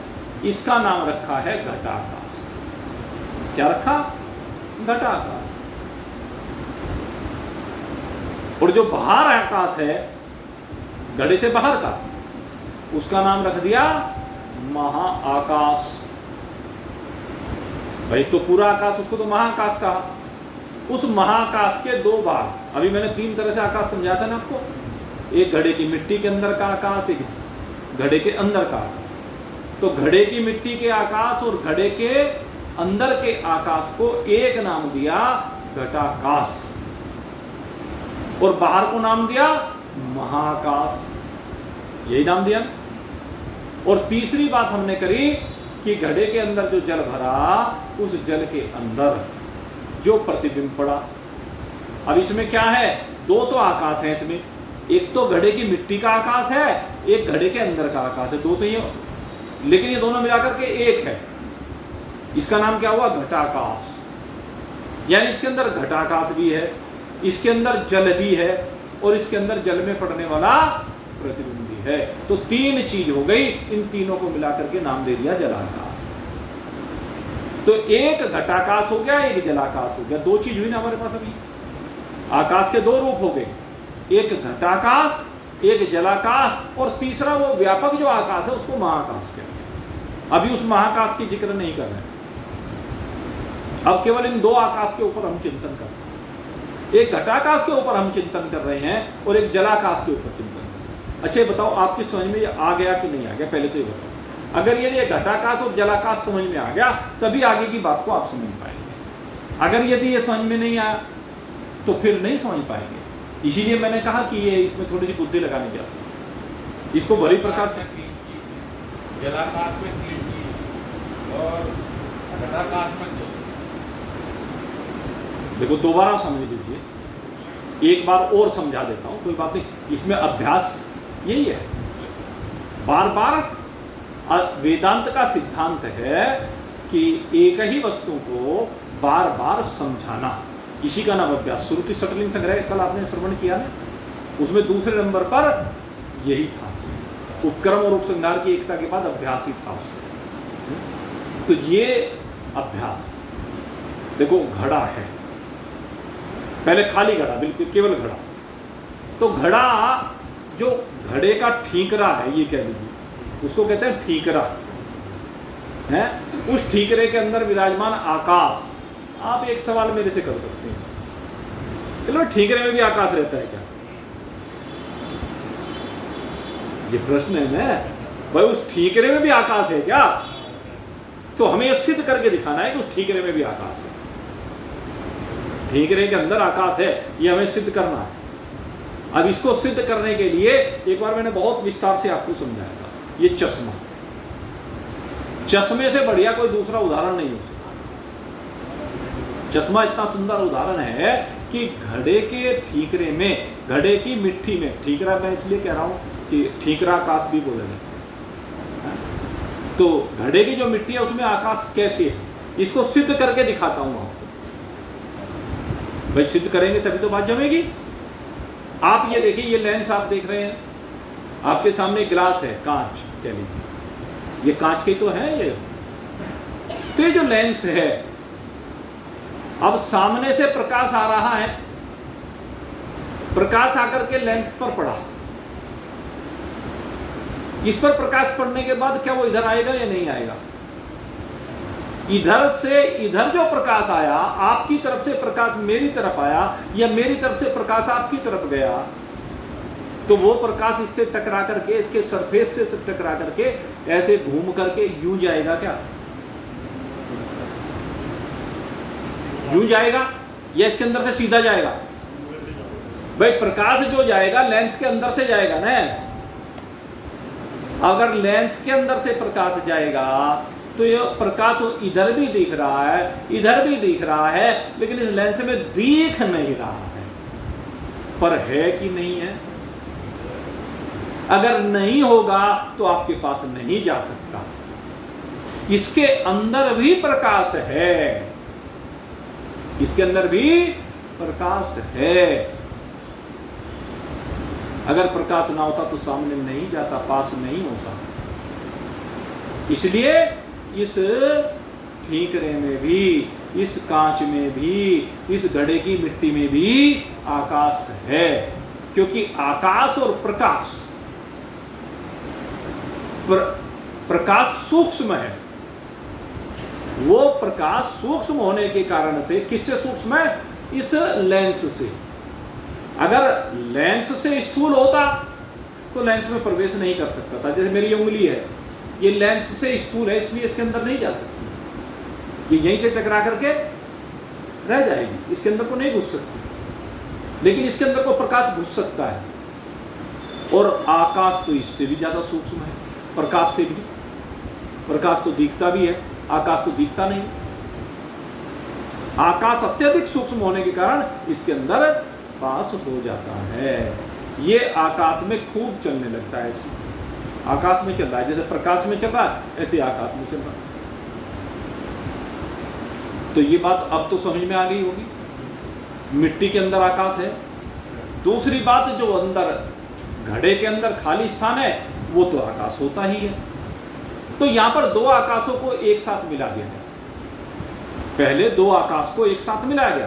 इसका नाम रखा है घटाकाश। क्या रखा? घटाकाश। और जो बाहर आकाश है, घड़े से बाहर का, उसका नाम रख दिया महाआकाश। भाई तो पूरा आकाश, उसको तो महाआकाश कहा। उस महाआकाश के 2 भाग, अभी मैंने 3 तरह से आकाश समझाया था ना आपको। एक घड़े की मिट्टी के अंदर का आकाश, एक घड़े के अंदर का आकाश। तो घड़े की मिट्टी के आकाश और घड़े के अंदर के आकाश को एक नाम दिया घटाकाश, और बाहर को नाम दिया महाकाश। यही नाम दिया। और तीसरी बात हमने करी कि घड़े के अंदर जो जल भरा, उस जल के अंदर जो प्रतिबिंब पड़ा। अब इसमें क्या है? 2 तो आकाश है इसमें, एक तो घड़े की मिट्टी का आकाश है, एक घड़े के अंदर का आकाश है। 2 तो ये, लेकिन ये दोनों मिलाकर के एक है। इसका नाम क्या हुआ? घटाकाश। यानी इसके अंदर घटाकाश भी है, इसके अंदर जल भी है, और इसके अंदर जल में पड़ने वाला प्रतिबिंब भी है। तो 3 चीज हो गई। इन तीनों को मिलाकर के नाम दे दिया जलाकाश। तो एक घटाकाश हो गया, एक जलाकाश हो गया। 2 चीज हुई ना हमारे पास अभी। आकाश के दो रूप हो गए, एक घटाकाश, एक जलाकाश, और तीसरा वो व्यापक जो आकाश है उसको महाकाश कहते हैं। अभी उस महाकाश की जिक्र नहीं कर रहे, अब केवल इन दो आकाश के ऊपर हम चिंतन कर रहे हैं। एक घटाकाश के ऊपर हम चिंतन कर रहे हैं और एक जलाकाश के ऊपर चिंतन कर रहे हैं। अच्छा, बताओ आपकी समझ में आ गया कि नहीं आ गया? पहले तो ये बताओ। अगर ये घटाकाश और जलाकाश समझ में आ गया तभी आगे की बात को आप समझ पाएंगे। अगर यदि ये समझ में नहीं आया तो फिर नहीं समझ पाएंगे। इसीलिए मैंने कहा कि ये इसमें थोड़ी सी बुद्धि लगाने की आती है। इसको भली प्रकार से जलाकाश में और घटाकाश में देखो, दोबारा समझ लीजिए, एक बार और समझा देता हूं, कोई बात नहीं। इसमें अभ्यास यही है, बार बार वेदांत का सिद्धांत है कि एक ही वस्तु को बार बार समझाना, इसी का नाम अभ्यास। श्रुति सटलिंग संग्रह कल आपने श्रवण किया ना, उसमें दूसरे नंबर पर यही था, उपक्रम और उपसंहार की एकता के बाद अभ्यास ही था उसमें। तो ये अभ्यास देखो, घड़ा है, पहले खाली घड़ा, बिल्कुल केवल घड़ा। तो घड़ा जो घड़े का ठीकरा है, ये कह लीजिए, उसको कहते हैं ठीकरा है। उस ठीकरे के अंदर विराजमान आकाश। आप एक सवाल मेरे से कर सकते हैं, चलो ठीकरे में भी आकाश रहता है क्या? ये प्रश्न है ना भाई, उस ठीकरे में भी आकाश है क्या? तो हमें यह सिद्ध करके दिखाना है कि उस ठीकरे में भी आकाश है। ठीकरे के अंदर आकाश है, ये हमें सिद्ध करना है। अब इसको सिद्ध करने के लिए एक बार मैंने बहुत विस्तार से आपको समझाया था, ये चश्मा, चश्मे से बढ़िया कोई दूसरा उदाहरण नहीं हो सकता। चश्मा इतना सुंदर उदाहरण है कि घड़े के ठीकरे में, घड़े की मिट्टी में, ठीकरा मैं इसलिए कह रहा हूं कि ठीकरा आकाश भी बोले जाते, तो घड़े की जो मिट्टी है उसमें आकाश कैसे है, इसको सिद्ध करके दिखाता हूं आपको। भाई सिद्ध करेंगे तभी तो बात जमेगी। आप ये देखिए, ये लेंस आप देख रहे हैं, आपके सामने ग्लास है, कांच कह लीजिए, ये कांच के तो है ये। तो ये जो लेंस है, अब सामने से प्रकाश आ रहा है, प्रकाश आकर के लेंस पर पड़ा, इस पर प्रकाश पड़ने के बाद क्या वो इधर आएगा या नहीं आएगा? इधर से इधर जो प्रकाश आया, आपकी तरफ से प्रकाश मेरी तरफ आया या मेरी तरफ से प्रकाश आपकी तरफ गया, तो वो प्रकाश इससे टकरा करके, इसके सरफेस से टकरा करके ऐसे घूम करके यूं जाएगा क्या? यूं जाएगा या इसके अंदर से सीधा जाएगा? भाई प्रकाश जो जाएगा लेंस के अंदर से जाएगा ना। अगर लेंस के अंदर से प्रकाश जाएगा तो ये प्रकाश इधर भी दिख रहा है, इधर भी दिख रहा है, लेकिन इस लेंस में दिख नहीं रहा है, पर है कि नहीं है? अगर नहीं होगा तो आपके पास नहीं जा सकता। इसके अंदर भी प्रकाश है, इसके अंदर भी प्रकाश है। अगर प्रकाश ना होता तो सामने नहीं जाता, पास नहीं होता। इसलिए इस ठीकरे में भी, इस कांच में भी, इस घड़े की मिट्टी में भी आकाश है, क्योंकि आकाश और प्रकाश, प्रकाश सूक्ष्म है। वो प्रकाश सूक्ष्म होने के कारण से, किससे सूक्ष्म है? इस लेंस से। अगर लेंस से स्थूल होता तो लेंस में प्रवेश नहीं कर सकता था। जैसे मेरी उंगली है, ये लेंस से स्थूल है, इसलिए इसके अंदर नहीं जा सकती, ये यहीं से टकरा करके रह जाएगी, इसके अंदर को नहीं घुस सकती। लेकिन इसके अंदर को प्रकाश घुस सकता है। और आकाश तो इससे भी ज्यादा सूक्ष्म है, प्रकाश से भी। प्रकाश तो दिखता भी है, आकाश तो दिखता नहीं। आकाश अत्यधिक सूक्ष्म होने के कारण इसके अंदर पास हो जाता है। ये आकाश में खूब चलने लगता है, ऐसे आकाश में चल रहा है, जैसे प्रकाश में चल रहा है ऐसे आकाश में चल रहा है। तो ये बात अब तो समझ में आ गई होगी, मिट्टी के अंदर आकाश है। दूसरी बात, जो अंदर घड़े के अंदर खाली स्थान है वो तो आकाश होता ही है। तो यहां पर दो आकाशों को एक साथ मिला दिया गया। पहले दो आकाश को एक साथ मिलाया गया,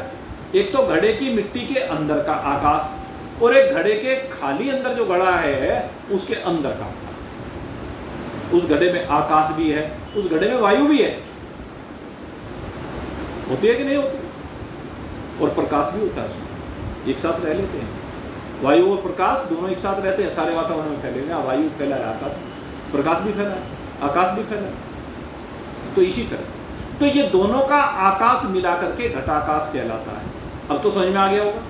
एक तो घड़े की मिट्टी के अंदर का आकाश, और एक घड़े के खाली अंदर जो घड़ा है उसके अंदर का आकाश। उस घड़े में आकाश भी है, उस घड़े में वायु भी है, होती है कि नहीं होती, और प्रकाश भी होता है उसमें, एक साथ रह लेते हैं। वायु और प्रकाश दोनों एक साथ रहते हैं, सारे वातावरण में फैले हुए। वायु फैला है, आकाश, प्रकाश भी फैला है, आकाश भी फैला है। तो इसी तरह तो ये दोनों का आकाश मिला करके घटाकाश कहलाता है। अब तो समझ में आ गया होगा।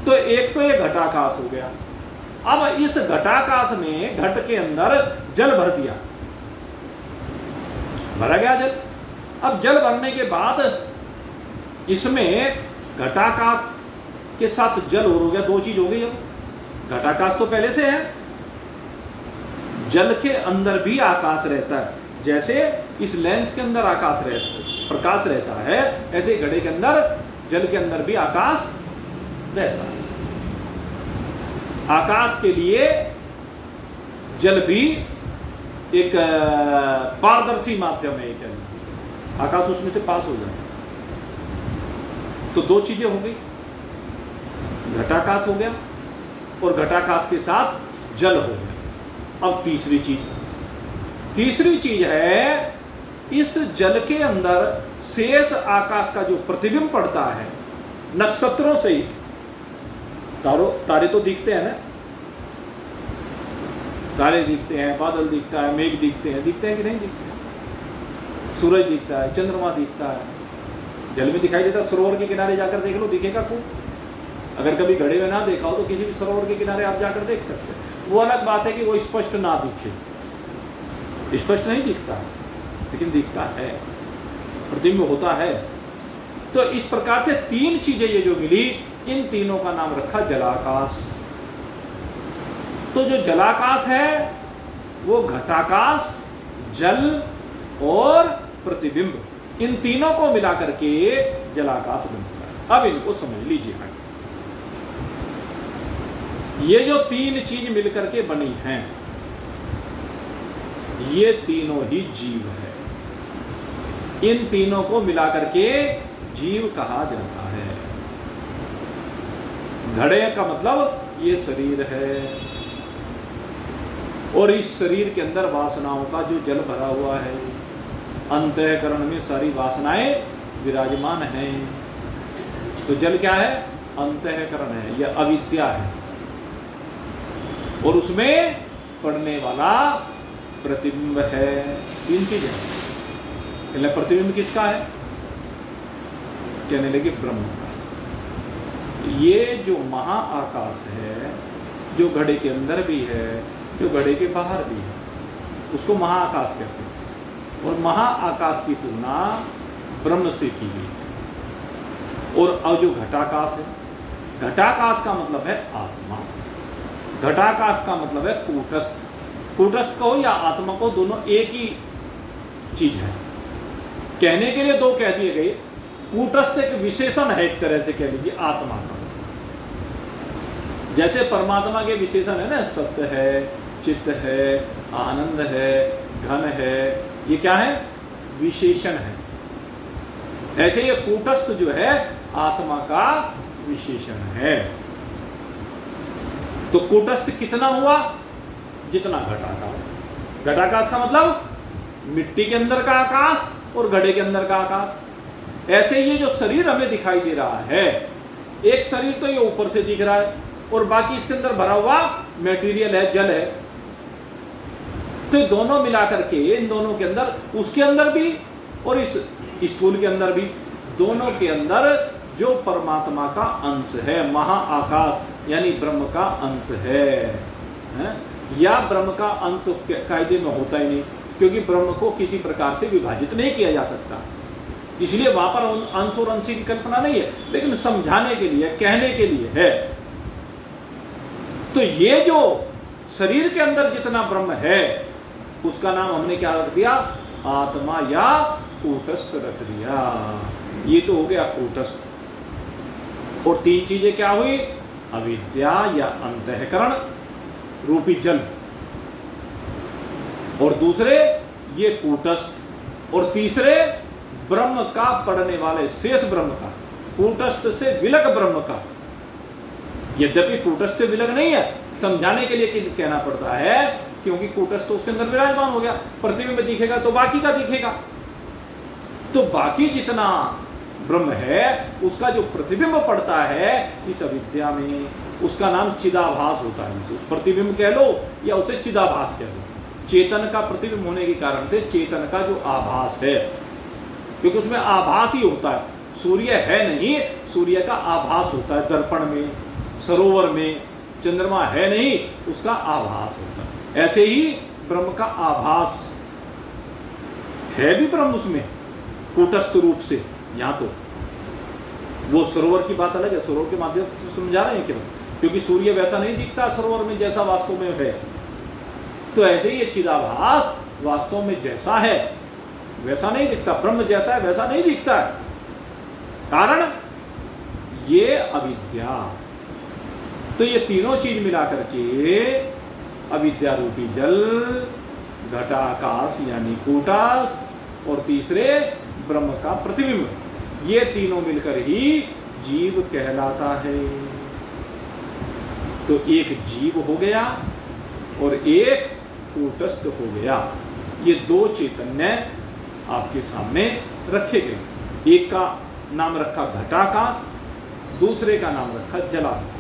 तो एक तो ये घटाकाश हो गया। अब इस घटाकाश में घट के अंदर जल भर दिया, भरा गया जल। अब जल भरने के बाद इसमें घटाकाश के साथ जल और हो गया, दो चीज हो गई। अब घटाकाश तो पहले से है, जल के अंदर भी आकाश रहता है। जैसे इस लेंस के अंदर आकाश रहता, प्रकाश रहता है, ऐसे घड़े के अंदर, जल के अंदर भी आकाश रहता है। आकाश के लिए जल भी एक पारदर्शी माध्यम है, एक आकाश उसमें से पास हो जाए। तो दो चीजें हो गई, घटाकाश हो गया और घटाकाश के साथ जल हो गया। अब तीसरी चीज है, इस जल के अंदर शेष आकाश का जो प्रतिबिंब पड़ता है नक्षत्रों सहित, तारे तो दिखते हैं ना, तारे दिखते हैं, बादल दिखता है, मेघ दिखते हैं कि नहीं दिखते, सूरज दिखता है, चंद्रमा दिखता है, जल में दिखाई देता। सरोवर के किनारे जाकर देख लो, दिखेगा खूब। अगर कभी घड़े में ना देखा हो तो किसी भी सरोवर के किनारे आप जाकर देख सकते हैं। वो अलग बात है कि वो स्पष्ट ना दिखे, स्पष्ट नहीं दिखता, लेकिन दिखता है, प्रतिबिंब होता है। तो इस प्रकार से तीन चीजें ये जो मिली, इन तीनों का नाम रखा जलाकाश। तो जो जलाकाश है वो घटाकाश, जल और प्रतिबिंब, इन तीनों को मिला करके जलाकाश बनता है। अब इनको समझ लीजिए आगे। ये जो तीन चीज मिलकर के बनी हैं, ये तीनों ही जीव है। इन तीनों को मिलाकर के जीव कहा जाता है। घड़े का मतलब ये शरीर है, और इस शरीर के अंदर वासनाओं का जो जल भरा हुआ है, अंतःकरण में सारी वासनाएं विराजमान हैं। तो जल क्या है? अंतःकरण है, यह अविद्या है, और उसमें पड़ने वाला प्रतिबिंब है। तीन चीजें। प्रतिबिंब किसका है? कहने लगे ब्रह्म का। ये जो महाआकाश है, जो घड़े के अंदर भी है, जो घड़े के बाहर भी है, उसको महाआकाश कहते हैं। और महाआकाश की तुलना ब्रह्म से की गई है। और अब जो घटाकाश है, घटाकाश का मतलब है आत्मा, घटाकाश का मतलब है कूटस्थ। कूटस्थ कहो या आत्मा को, दोनों एक ही चीज है। कहने के लिए दो कह दिए गए। कूटस्थ एक विशेषण है, एक तरह से कह लीजिए आत्मा का। जैसे परमात्मा के विशेषण है ना, सत्य है, चित्त है, आनंद है, घन है, ये क्या है? विशेषण है। ऐसे ये कूटस्थ जो है आत्मा का विशेषण है। तो कूटस्थ कितना हुआ? जितना घटाकाश। घटाकाश का मतलब मिट्टी के अंदर का आकाश और घड़े के अंदर का आकाश। ऐसे ये जो शरीर हमें दिखाई दे रहा है, एक शरीर तो ये ऊपर से दिख रहा है, और बाकी इसके अंदर भरा हुआ मटेरियल है, जल है। तो दोनों मिलाकर के, इन दोनों के अंदर, उसके अंदर भी और इस स्थूल के अंदर भी, दोनों के अंदर जो परमात्मा का अंश है, महाआकाश यानी ब्रह्म का अंश है? या ब्रह्म का अंश कायदे में होता ही नहीं, क्योंकि ब्रह्म को किसी प्रकार से विभाजित नहीं किया जा सकता, इसलिए वहां पर अंश और अंशी की कल्पना नहीं है, लेकिन समझाने के लिए, कहने के लिए है। तो ये जो शरीर के अंदर जितना ब्रह्म है, उसका नाम हमने क्या रख दिया? आत्मा या कूटस्थ रख दिया। ये तो हो गया कूटस्थ। और तीन चीजें क्या हुई? अविद्या या अंतःकरण रूपी जल, और दूसरे ये कूटस्थ, और तीसरे ब्रह्म का पड़ने वाले शेष ब्रह्म का, कूटस्थ से विलग ब्रह्म का। यद्यपि कूटस्थ से विलग नहीं है, समझाने के लिए कहना पड़ता है, क्योंकि कूटस्थ तो उसके अंदर विराजमान हो गया, प्रतिबिंब दिखेगा तो बाकी का दिखेगा। तो बाकी जितना ब्रह्म है उसका जो प्रतिबिंब पड़ता है इस अविद्या में, उसका नाम चिदाभास होता है। उस प्रतिबिंब कह लो या उसे चिदाभास कह लो। चेतन का प्रतिबिंब होने के कारण से चेतन का जो आभास है, क्योंकि उसमें आभास ही होता है, सूर्य है नहीं, सूर्य का आभास होता है। दर्पण में, सरोवर में चंद्रमा है नहीं, उसका आभास होता है। ऐसे ही ब्रह्म का आभास है भी ब्रह्म उसमें कूटस्थ रूप से। यहाँ तो वो सरोवर की बात अलग है, सरोवर के माध्यम से समझा रहे हैं कि क्योंकि सूर्य वैसा नहीं दिखता सरोवर में जैसा वास्तव में है। तो ऐसे ही ये चिदाभास वास्तव में जैसा है वैसा नहीं दिखता, ब्रह्म जैसा है वैसा नहीं दिखता है। कारण ये अविद्या। तो ये तीनों चीज मिलाकर के अविद्या रूपी जल, घटाकाश यानी कूटस्थ और तीसरे ब्रह्म का प्रतिबिंब, ये तीनों मिलकर ही जीव कहलाता है। तो एक जीव हो गया और एक कूटस्थ हो गया। ये दो चैतन्य आपके सामने रखे गए। एक का नाम रखा घटाकाश, दूसरे का नाम रखा जलाकाश।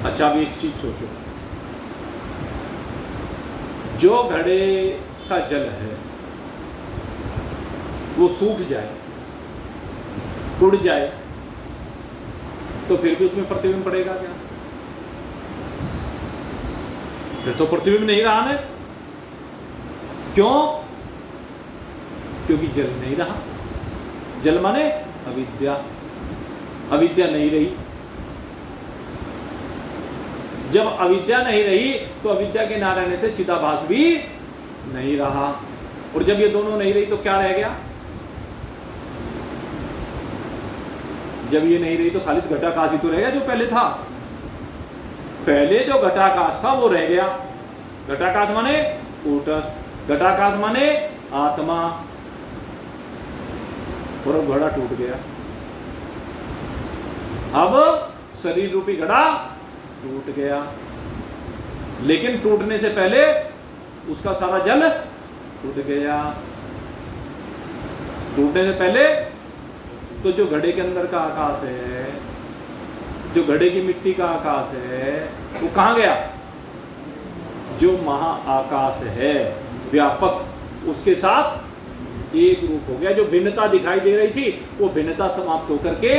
अच्छा, अब एक चीज सोचो, जो घड़े का जल है वो सूख जाए, उड़ जाए, तो फिर भी उसमें प्रतिबिंब पड़ेगा क्या? फिर तो प्रतिबिंब नहीं रहा है। क्यों? क्योंकि जल नहीं रहा। जल माने अविद्या, अविद्या नहीं रही। जब अविद्या नहीं रही तो अविद्या के ना रहने से चिदाभास भी नहीं रहा, और जब ये दोनों नहीं रही तो क्या रह गया? जब ये नहीं रही तो खाली घटाकाश ही तो रह गया जो पहले था। पहले जो घटाकाश था वो रह गया। घटाकाश माने कूटस्थ, घटाकाश माने आत्मा, और अब घड़ा टूट गया। अब शरीर रूपी घड़ा टूट गया, लेकिन टूटने से पहले उसका सारा जल टूट गया। टूटने से पहले तो जो घड़े के अंदर का आकाश है, जो घड़े की मिट्टी का आकाश है, वो कहां गया? जो महाआकाश है व्यापक, उसके साथ एक रूप हो गया। जो भिन्नता दिखाई दे रही थी वो भिन्नता समाप्त होकर के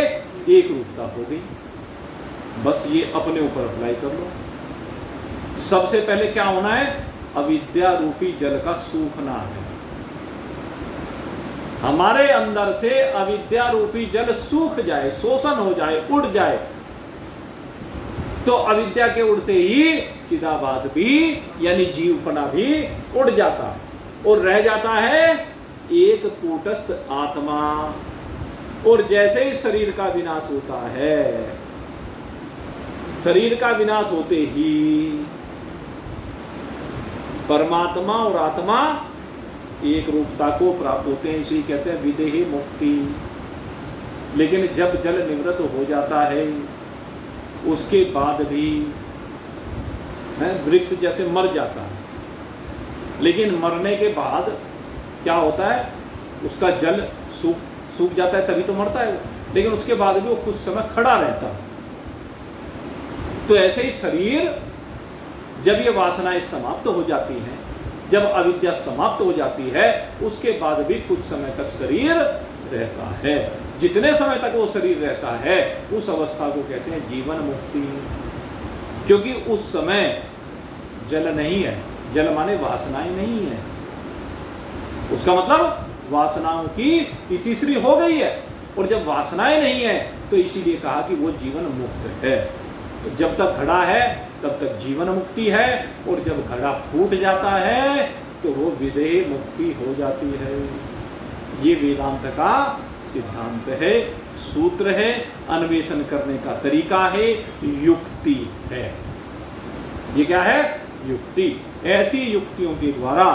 एक रूपता हो गई। बस ये अपने ऊपर अप्लाई कर लो। सबसे पहले क्या होना है? अविद्या रूपी जल का सूखना है। हमारे अंदर से अविद्या रूपी जल सूख जाए, शोषण हो जाए, उड़ जाए, तो अविद्या के उड़ते ही चिदाभास भी यानी जीवपना भी उड़ जाता है और रह जाता है एक कूटस्थ आत्मा। और जैसे ही शरीर का विनाश होता है, शरीर का विनाश होते ही परमात्मा और आत्मा एक रूपता को प्राप्त होते हैं। इसी कहते हैं विदेही मुक्ति। लेकिन जब जल निवृत्त हो जाता है उसके बाद भी वृक्ष जैसे मर जाता है, लेकिन मरने के बाद क्या होता है? उसका जल सूख जाता है, तभी तो मरता है, लेकिन उसके बाद भी वो कुछ समय खड़ा रहता है। तो ऐसे ही शरीर जब ये वासनाएं समाप्त हो जाती हैं, जब अविद्या समाप्त हो जाती है, उसके बाद भी कुछ समय तक शरीर रहता है। जितने समय तक वो शरीर रहता है उस अवस्था को कहते हैं जीवन मुक्ति, क्योंकि उस समय जल नहीं है। जल माने वासनाएं नहीं है। उसका मतलब वासनाओं की इतिश्री हो गई है, और जब वासनाएं नहीं है तो इसीलिए कहा कि वो जीवन मुक्त है। तो जब तक घड़ा है तब तक जीवन मुक्ति है, और जब घड़ा फूट जाता है तो वो विदेह मुक्ति हो जाती है। ये वेदांत का सिद्धांत है, सूत्र है, अन्वेषण करने का तरीका है, युक्ति है। ये क्या है? युक्ति। ऐसी युक्तियों के द्वारा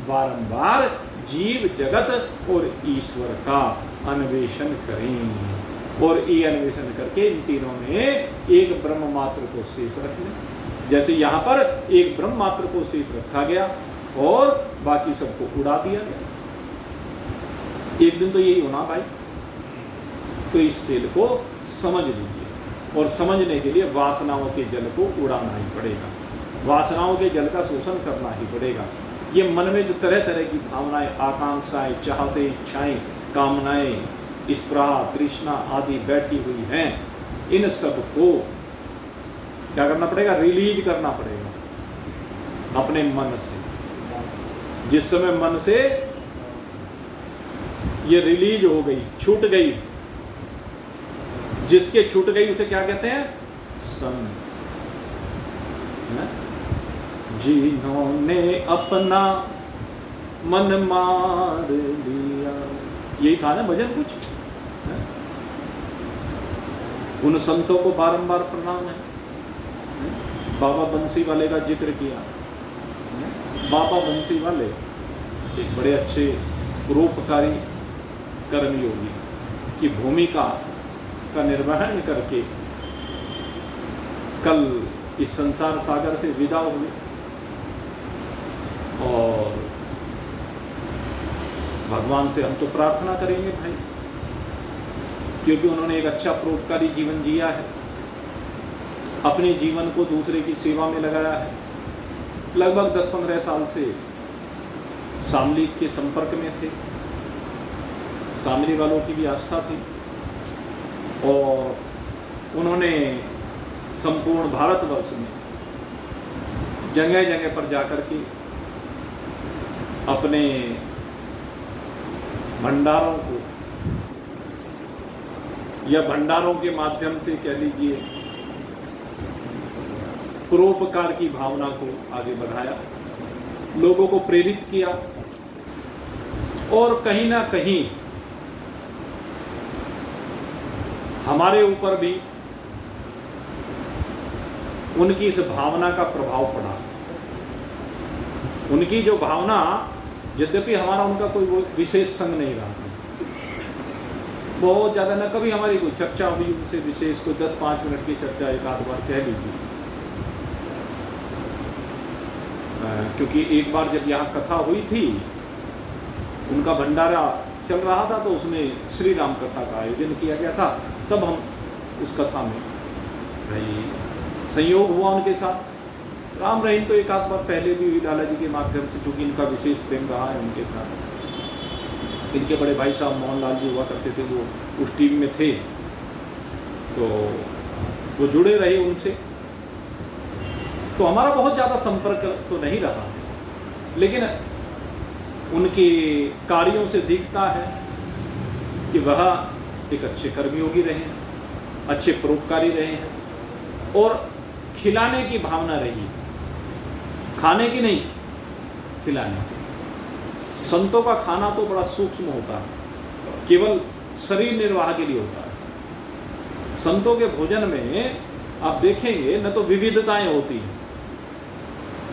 बारंबार जीव जगत और ईश्वर का अन्वेषण करें। और ये अन्वेषण करके इन तीनों में एक ब्रह्म मात्र को शेष रख लें। जैसे यहाँ पर एक ब्रह्म मात्र को शेष रखा गया और बाकी सबको उड़ा दिया गया। एक दिन तो यही होना भाई। तो इस खेल को समझ लीजिए और समझने के लिए वासनाओं के जल को उड़ाना ही पड़ेगा, वासनाओं के जल का शोषण करना ही पड़ेगा। ये मन में जो तरह तरह की भावनाएं, आकांक्षाएं, चाहते, इच्छाएं, कामनाएं, स्पृहा, तृष्णा आदि बैठी हुई हैं, इन सब को क्या करना पड़ेगा? रिलीज करना पड़ेगा अपने मन से। जिस समय मन से ये रिलीज हो गई, छूट गई, जिसके छूट गई उसे क्या कहते हैं? संत। जिन्होंने अपना मन मार लिया, यही था ना भजन कुछ है? उन संतों को बारंबार प्रणाम है। बाबा बंसी वाले का जिक्र किया। बाबा बंसी वाले एक बड़े अच्छे परोपकारी कर्मयोगी की भूमिका का निर्वहन करके कल इस संसार सागर से विदा हुए और भगवान से हम तो प्रार्थना करेंगे भाई, क्योंकि उन्होंने एक अच्छा परोपकारी जीवन जिया है, अपने जीवन को दूसरे की सेवा में लगाया है। लगभग 10-15 साल से शामली के संपर्क में थे, शामली वालों की भी आस्था थी और उन्होंने संपूर्ण भारतवर्ष में जगह जगह पर जाकर के अपने भंडारों को या भंडारों के माध्यम से कह लीजिए परोपकार की भावना को आगे बढ़ाया, लोगों को प्रेरित किया और कहीं ना कहीं हमारे ऊपर भी उनकी इस भावना का प्रभाव पड़ा। उनकी जो भावना, यद्यपि हमारा उनका कोई वो विशेष संग नहीं रहा, बहुत ज़्यादा ना कभी हमारी कोई चर्चा हुई उनसे विशेष, कोई 10-5 मिनट की चर्चा एक आध बार कह लीजिए। क्योंकि एक बार जब यहाँ कथा हुई थी, उनका भंडारा चल रहा था तो उसमें श्री राम कथा का आयोजन किया गया था, तब हम उस कथा में भाई संयोग हुआ उनके साथ। राम रहीम तो एक आध बार पहले भी हुई लाला जी के माध्यम से, चूँकि इनका विशेष प्रेम रहा है उनके साथ। इनके बड़े भाई साहब मोहनलाल जी हुआ करते थे, वो उस टीम में थे, तो वो जुड़े रहे उनसे। तो हमारा बहुत ज़्यादा संपर्क तो नहीं रहा है, लेकिन उनके कार्यों से दिखता है कि वह एक अच्छे कर्मयोगी रहे हैं, अच्छे परोपकारी रहे हैं और खिलाने की भावना रही, खाने की नहीं, खिलाने की। संतों का खाना तो बड़ा सूक्ष्म होता है, केवल शरीर निर्वाह के लिए होता है। संतों के भोजन में आप देखेंगे न तो विविधताएं होती हैं,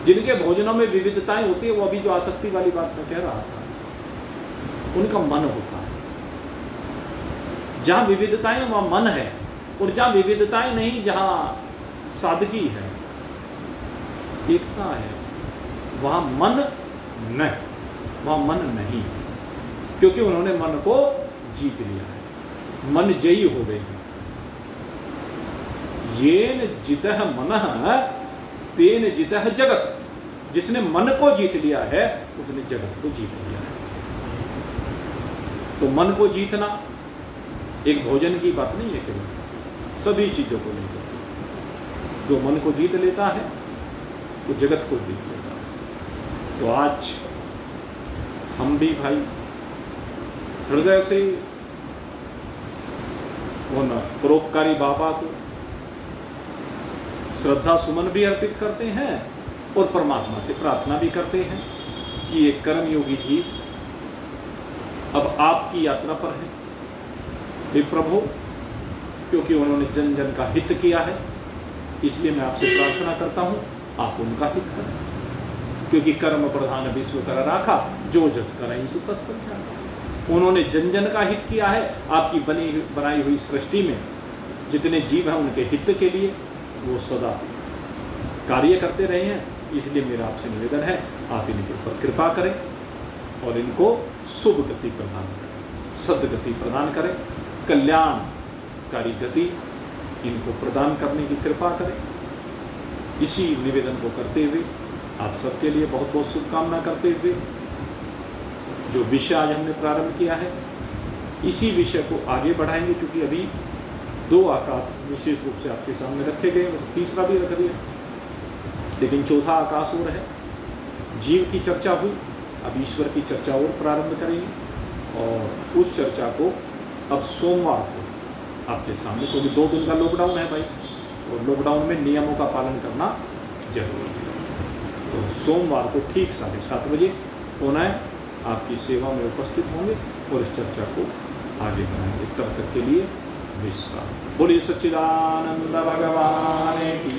जिनके भोजनों में विविधताएं होती है, वो अभी जो आसक्ति वाली बात मैं कह रहा था, उनका मन होता है। जहाँ विविधताएं वहाँ मन है, और जहाँ विविधताएं नहीं, जहाँ सादगी है, एकता है, वहाँ मन नहीं, वहाँ मन नहीं, क्योंकि उन्होंने मन को जीत लिया है, मन जयी हो गए हैं। येन जितः मनः तेन जितः जगत। जिसने मन को जीत लिया है उसने जगत को जीत लिया है। तो मन को जीतना एक भोजन की बात नहीं है, केवल सभी चीजों को लेकर जो मन को जीत लेता है वो जगत को जीत लेता है। तो आज हम भी भाई हृदय से उन परोपकारी बाबा को श्रद्धा सुमन भी अर्पित करते हैं और परमात्मा से प्रार्थना भी करते हैं कि ये कर्मयोगी जीव अब आपकी यात्रा पर है। हे प्रभु, क्योंकि उन्होंने जन जन का हित किया है, इसलिए मैं आपसे प्रार्थना करता हूँ, आप उनका हित करें। क्योंकि कर्म प्रधान विश्व कर राखा, जो जस करई सो तत्फल चाखा। उन्होंने जन जन का हित किया है। आपकी बनाई हुई सृष्टि में जितने जीव हैं उनके हित के लिए वो सदा कार्य करते रहे हैं। इसलिए मेरा आपसे निवेदन है, आप इनके ऊपर कृपा करें और इनको शुभ गति प्रदान करें, सद्गति प्रदान करें, कल्याणकारी गति इनको प्रदान करने की कृपा करें। इसी निवेदन को करते हुए आप सबके लिए बहुत बहुत शुभकामना करते हुए जो विषय आज हमने प्रारंभ किया है, इसी विषय को आगे बढ़ाएंगे, क्योंकि अभी 2 आकाश विशेष रूप से आपके सामने रखे गए, तीसरा भी रख दिया, लेकिन चौथा आकाश और है। जीव की चर्चा हुई, अब ईश्वर की चर्चा और प्रारंभ करेंगे और उस चर्चा को अब सोमवार को आपके सामने, क्योंकि 2 दिन का लॉकडाउन है भाई, और लॉकडाउन में नियमों का पालन करना जरूरी है। तो सोमवार को ठीक 7:30 बजे होना है, आपकी सेवा में उपस्थित होंगे और इस चर्चा को आगे बढ़ाएंगे। तब तक के लिए विश्राम। बोलिए सच्चिदानंद भगवान की।